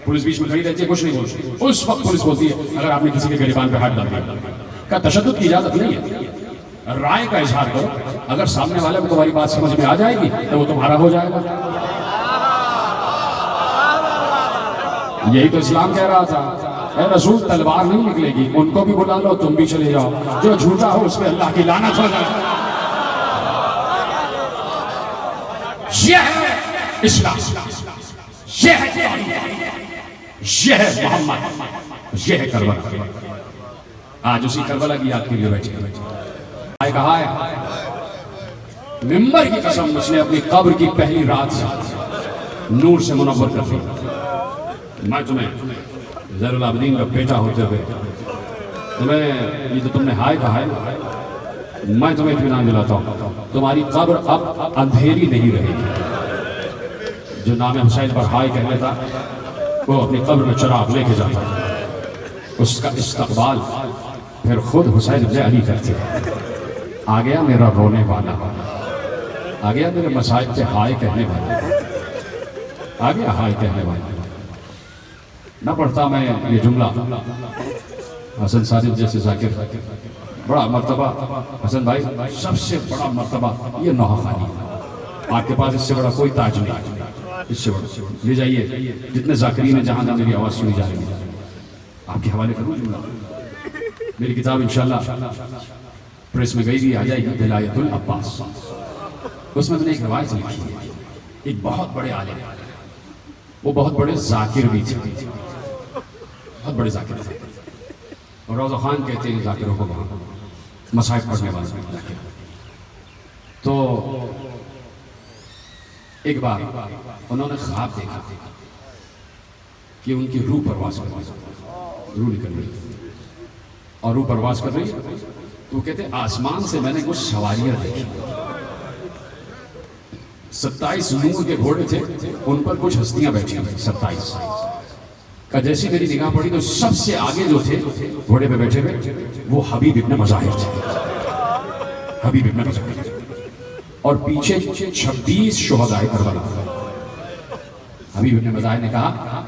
پولیس بیچ میں کھڑی رہتی ہے کچھ نہیں بولتی، اس وقت پولیس بولتی ہے اگر آپ نے کسی کے گریبان پہ ہاتھ ڈال دیا، کہ تشدد کی اجازت نہیں ہے، رائے کا اظہار کرو، اگر سامنے والے کو تمہاری بات سمجھ میں آ جائے گی تو وہ تمہارا ہو جائے گا۔ یہی تو اسلام کہہ رہا تھا، اے رسول تلوار نہیں نکلے گی، ان کو بھی بلا لو تم بھی چلے جاؤ، جو جھوٹا ہو اس پہ اللہ کی لعنت ہو جائے۔ یہ ہے اسلام، یہ ہے یہ ہے محمد، یہ ہے کربلا۔ آج اسی کربلا کی یاد کے لیے بیٹھے ہیں۔ کہا ہے ممبر کی قسم اس نے اپنی قبر کی پہلی رات سے نور سے منور کر دی۔ میں تمہیں زین العابدین کا بیٹا ہوتے ہوئے تمہیں یہ تو تم نے ہائے کہا ہے، میں تمہیں اطمینان دلاتا ہوں تمہاری قبر اب اندھیری نہیں رہے گی۔ جو نام حسین پر ہائے کہہ لیتا وہ اپنی قبر میں چراغ لے کے جاتا، اس کا استقبال پھر خود حسین ابن علی کرتے۔ آ گیا میرا رونے والا، آ گیا میرے مصائب پہ ہائے کہنے والا، آ گیا ہائے کہنے والا۔ نہ پڑھتا میں یہ جملہ حسن صادق جیسے ذاکر، بڑا مرتبہ حسن بھائی سب سے بڑا مرتبہ یہ نوحہ خوانی ہے، آپ کے پاس اس سے بڑا کوئی تاج نہیں، اس سے بڑا لے جائیے جتنے ذاکرین ہیں جہاں میری آواز سنی جا رہی ہے، آپ کے حوالے کروں جملہ۔ میری کتاب انشاءاللہ پریس میں گئی بھی آ جائے گی، ولایت العباس، اس میں نے ایک روایت لکھی ہے، ایک بہت بڑے عالم، وہ بہت بڑے ذاکر بھی تھے، بہت بڑے ذاکر تھے، اور روضہ خان کہتے ہیں ذاکروں کو وہاں مصائب پڑھنے والے۔ تو ایک بار انہوں نے خواب دیکھا کہ ان کی روح پرواز کر رہی ہے، روح نکل رہی ہے اور روح پرواز کر رہی ہے، تو کہتے ہیں آسمان سے میں نے کچھ سواریاں دیکھی، 27 نور کے گھوڑے تھے، ان پر کچھ ہستیاں بیٹھی ہوئی، 27 کا جیسی میری نگاہ پڑی تو سب سے آگے جو تھے گھوڑے پہ بیٹھے ہوئے وہ حبیب ابن مظاہر تھے، حبیب ابن مظاہر، اور پیچھے 26 شہداء کربلا۔ حبیب ابن مظاہر نے کہا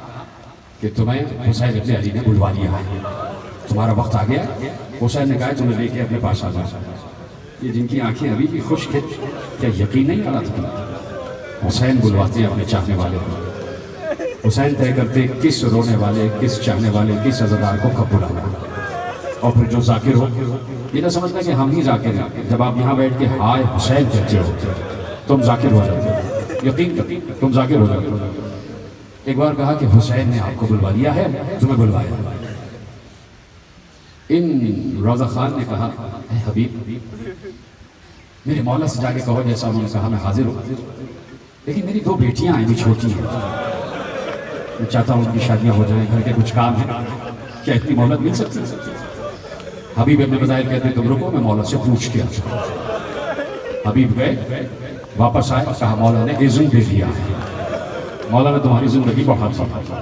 کہ تمہیں حسین ابن علی نے بلوا لیا ہے، تمہارا وقت آ گیا۔ حسین نے کہا تمہیں لے کے اپنے پاس آ جا۔ یہ جن کی آنکھیں ابھی بھی خشک ہیں، کیا یقین نہیں آ رہا تھا؟ حسین بلواتے اپنے چاہنے والے کو، حسین طے کرتے کس رونے والے، کس چاہنے والے، کس عزادار کو کب بلانا، اور پھر جو ذاکر ہو یہ نہ سمجھنا کہ ہم ہی ذاکر ہیں۔ جب آپ یہاں بیٹھ کے ہائے حسین کہتے ہو تم ذاکر ہو جاتے ہو، یقین کرتے تم ذاکر ہو جاتے ہو۔ ایک بار کہا کہ حسین نے آپ کو بلوا لیا ہے، تمہیں بلوایا۔ ان روضہ خان نے کہا اے حبیب میرے مولا سے جا کے کہو جیسا انہوں نے کہا میں حاضر ہوں، لیکن میری 2 بیٹیاں ہیں بھی چھوٹی ہیں، میں چاہتا ہوں ان کی شادیاں ہو جائیں، گھر کے کچھ کام ہیں، کیا اتنی مہلت مل سکتی ہے؟ حبیب ابن مظاہر کہتے ہیں تم رکو میں مولا سے پوچھ کے آتا ہوں۔ حبیب گئے، واپس آئے، کہا مولا نے اذن دے دیا ہے، مولا نے تمہاری زندگی بڑھا دی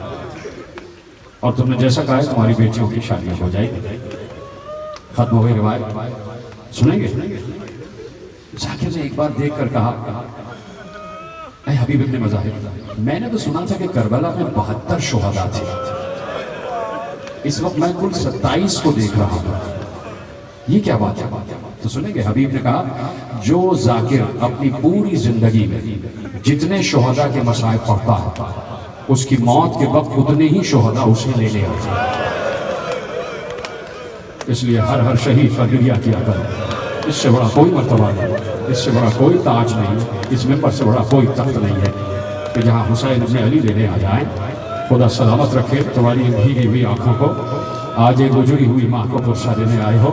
اور تم نے جیسا کہا ہے تمہاری بیٹیوں کی شادیاں ہو جائے گی۔ ختم ہو گئی روایت، سنیں گے؟ ذاکر نے ایک بار دیکھ کر کہا اے حبیب ابن مظاہر میں نے تو سنا تھا کہ کربلا میں 72 شہداء تھے، اس وقت میں کل 27 کو دیکھ رہا ہوں. یہ کیا بات ہے؟ تو سنیں گے حبیب نے کہا جو ذاکر اپنی پوری زندگی میں جتنے شہداء کے مصائب پڑھتا ہے اس کی موت کے وقت اتنے ہی شہداء اسے لے لے آتے ہیں. اس لیے ہر شہید کا گریہ کیا کرو. اس سے بڑا کوئی مرتبہ نہیں, اس سے بڑا کوئی تاج نہیں, اس ممبر سے بڑا کوئی تخت نہیں ہے کہ جہاں حسین ابن علی لینے آ جائیں. خدا سلامت رکھے تمہاری بھیگی ہوئی آنکھوں کو. آج ایک اجڑی ہوئی ماں کو پرسہ دینے آئے ہو,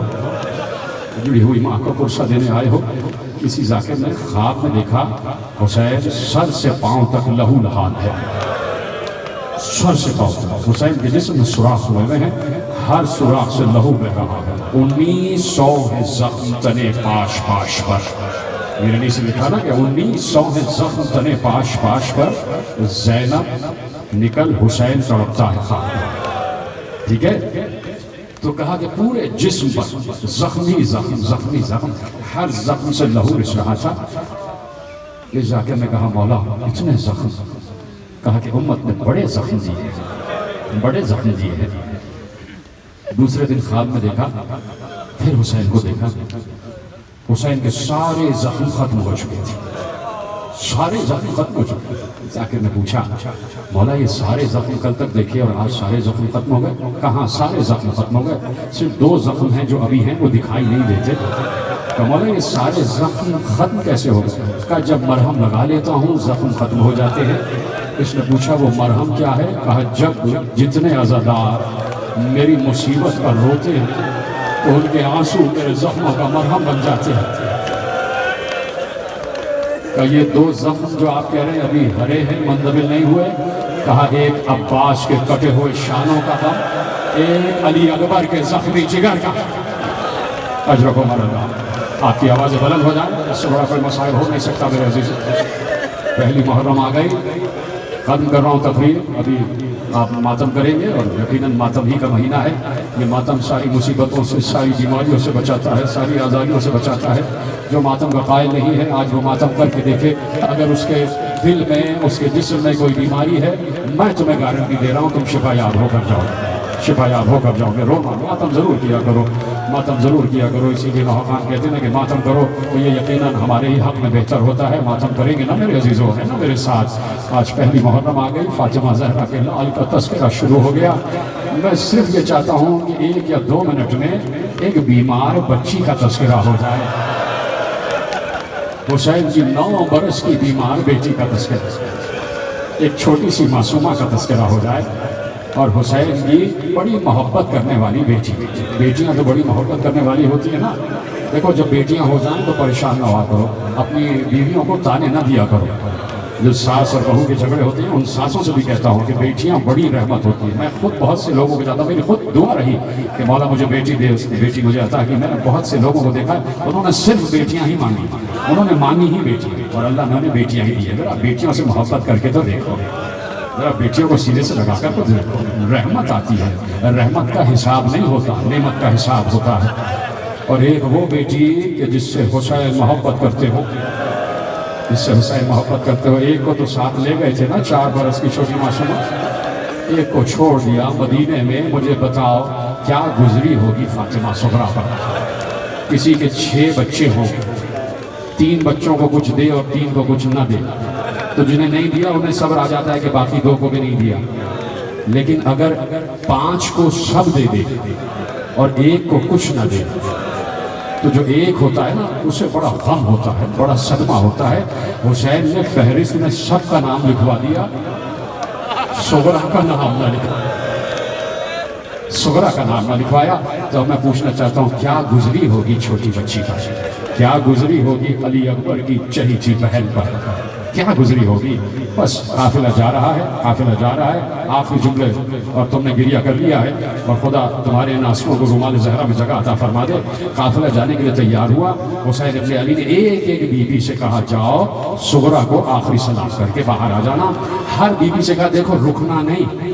اجڑی ہوئی ماں کو پرسہ دینے آئے ہو. کسی ذاکر نے خواب میں دیکھا حسین سر سے پاؤں تک لہو لہان ہے, سر سے پاؤں تک. حسین کے جسم میں سوراخ ہوئے ہیں, ہر سوراخ سے لہو بہ رہا ہے. 1900 ہے زخم تنے پاش پاش پر. میرے لیے سے لکھا نا کہ 1900 ہے زخم تنے پاش پاش پر. زینب نکل حسین تڑپتا ہے خواب میں. ٹھیک ہے, تو کہا کہ پورے جسم پر زخمی زخم زخمی زخم, ہر زخم سے لہو رس رہا تھا. اس ذاکر نے کہا مولا اتنے زخم. کہا کہ امت نے بڑے زخم دیے ہیں, بڑے زخم دیے ہیں. دوسرے دن خواب میں دیکھا, پھر حسین کو دیکھا. حسین کے سارے زخم ختم ہو چکے تھے, سارے زخم ختم ہو چکے تھے. ذاکر نے پوچھا مولا یہ سارے زخم کل تک دیکھے اور آج سارے زخم ختم ہو گئے؟ کہاں سارے زخم ختم ہو گئے, صرف 2 زخم ہیں جو ابھی ہیں وہ دکھائی نہیں دیتے. کہ مولا یہ سارے زخم ختم کیسے ہو گئے؟ کہا جب مرہم لگا لیتا ہوں زخم ختم ہو جاتے ہیں. اس نے پوچھا وہ مرہم کیا ہے؟ کہا جب جتنے عزادار میری مصیبت پر روتے ہیں تو ان کے آنسو میرے زخموں کا مرہم بن جاتے ہیں. کہ یہ 2 زخم جو آپ کہہ رہے ہیں ابھی ہرے ہیں, مندمل نہیں ہوئے. کہا ایک عباس کے کٹے ہوئے شانوں کا غم, ایک علی اکبر کے زخمی جگر کا. اجرکم اللہ. آپ کی آوازیں بلند ہو جائیں, اس سے بڑا کوئی مسائل ہو نہیں سکتا میرے عزیز. پہلی محرم آ گئی, ختم کر رہا ہوں تقریر. ابھی آپ ماتم کریں گے اور یقیناً ماتم ہی کا مہینہ ہے. یہ ماتم ساری مصیبتوں سے, ساری بیماریوں سے بچاتا ہے, ساری آزادیوں سے بچاتا ہے. جو ماتم کا قائل نہیں ہے آج وہ ماتم کر کے دیکھے. اگر اس کے دل میں, اس کے جسم میں کوئی بیماری ہے, میں تمہیں گارنٹی دے رہا ہوں تم شفا یاب ہو کر جاؤ گے, شفا یاب ہو کر جاؤ گے. رو ماتم ضرور کیا کرو, ماتم ضرور کیا کرو. اسی لیے نوحان کہتے ہیں کہ ماتم کرو تو یہ یقیناً ہمارے ہی حق میں بہتر ہوتا ہے. ماتم کریں گے نا میرے عزیزوں, ہے نا میرے ساتھ. آج پہلی محرم آ گئی, فاطمہ زہرا کے لال کا تذکرہ شروع ہو گیا. میں صرف یہ چاہتا ہوں کہ 1 یا 2 منٹ میں ایک بیمار بچی کا تذکرہ ہو جائے. حسین کی 9 برس کی بیمار بیٹی کا تذکرہ, ایک چھوٹی سی معصومہ کا تذکرہ ہو جائے. اور حسین کی بڑی محبت کرنے والی بیٹی. بیٹیاں تو بڑی محبت کرنے والی ہوتی ہیں نا. دیکھو جب بیٹیاں ہو جائیں تو پریشان نہ ہوا کرو, اپنی بیویوں کو تانے نہ دیا کرو. جو ساس اور بہو کے جھگڑے ہوتے ہیں ان ساسوں سے بھی کہتا ہوں کہ بیٹیاں بڑی رحمت ہوتی ہیں. میں خود بہت سے لوگوں کو جاتا ہوں, میری خود دعا رہی کہ مولا مجھے بیٹی دے, اس کی بیٹی مجھے عطا کی. میں نے بہت سے لوگوں کو دیکھا انہوں نے صرف بیٹیاں ہی مانگی, انہوں نے مانگی ہی بیٹی, اور اللہ نے انہیں بیٹیاں ہی دی ہے. ذرا بیٹیوں سے محبت کر کے تو دیکھو, ذرا بیٹیوں کو سیدھے سے لگا کر تو دیکھو. رحمت آتی ہے, رحمت کا حساب نہیں ہوتا, نعمت کا حساب ہوتا ہے. اور ایک وہ بیٹی کہ جس سے حسین محبت کرتے ہو, جس سے حسین محبت کرتے ہو. ایک کو تو ساتھ لے گئے تھے نا, 4 برس کی چھوٹی معصومہ, ایک کو چھوڑ دیا مدینے میں. مجھے بتاؤ کیا گزری ہوگی فاطمہ صغریٰ پر. کسی کے 6 بچے ہوں, 3 بچوں کو کچھ دے اور 3 کو کچھ نہ دے, تو جنہیں نہیں دیا انہیں صبر آ جاتا ہے کہ باقی 2 کو بھی نہیں دیا. لیکن اگر 5 کو سب دے دے اور 1 کو کچھ نہ دے تو جو 1 ہوتا ہے نا اسے بڑا غم ہوتا ہے, بڑا صدمہ ہوتا ہے. حسین نے فہرست میں سب کا نام لکھوا دیا, صغریٰ کا نام نہ لکھوایا, صغریٰ کا نام نہ لکھوایا. تو میں پوچھنا چاہتا ہوں کیا گزری ہوگی چھوٹی بچی کا, کیا گزری ہوگی علی اکبر کی چہیتی بہن پر, کیا گزری ہوگی. بس قافلہ جا رہا ہے, قافلہ جا رہا ہے. آخری جملے اور تم نے گریہ کر لیا ہے, اور خدا تمہارے ان آنسوؤں کو رومال زہرا میں جگہ عطا فرما دے. قافلہ جانے کے لیے تیار ہوا. حسین ابن علی نے ایک بیوی سے کہا جاؤ صغریٰ کو آخری سلام کر کے باہر آ جانا. ہر بیوی سے کہا دیکھو رکنا نہیں,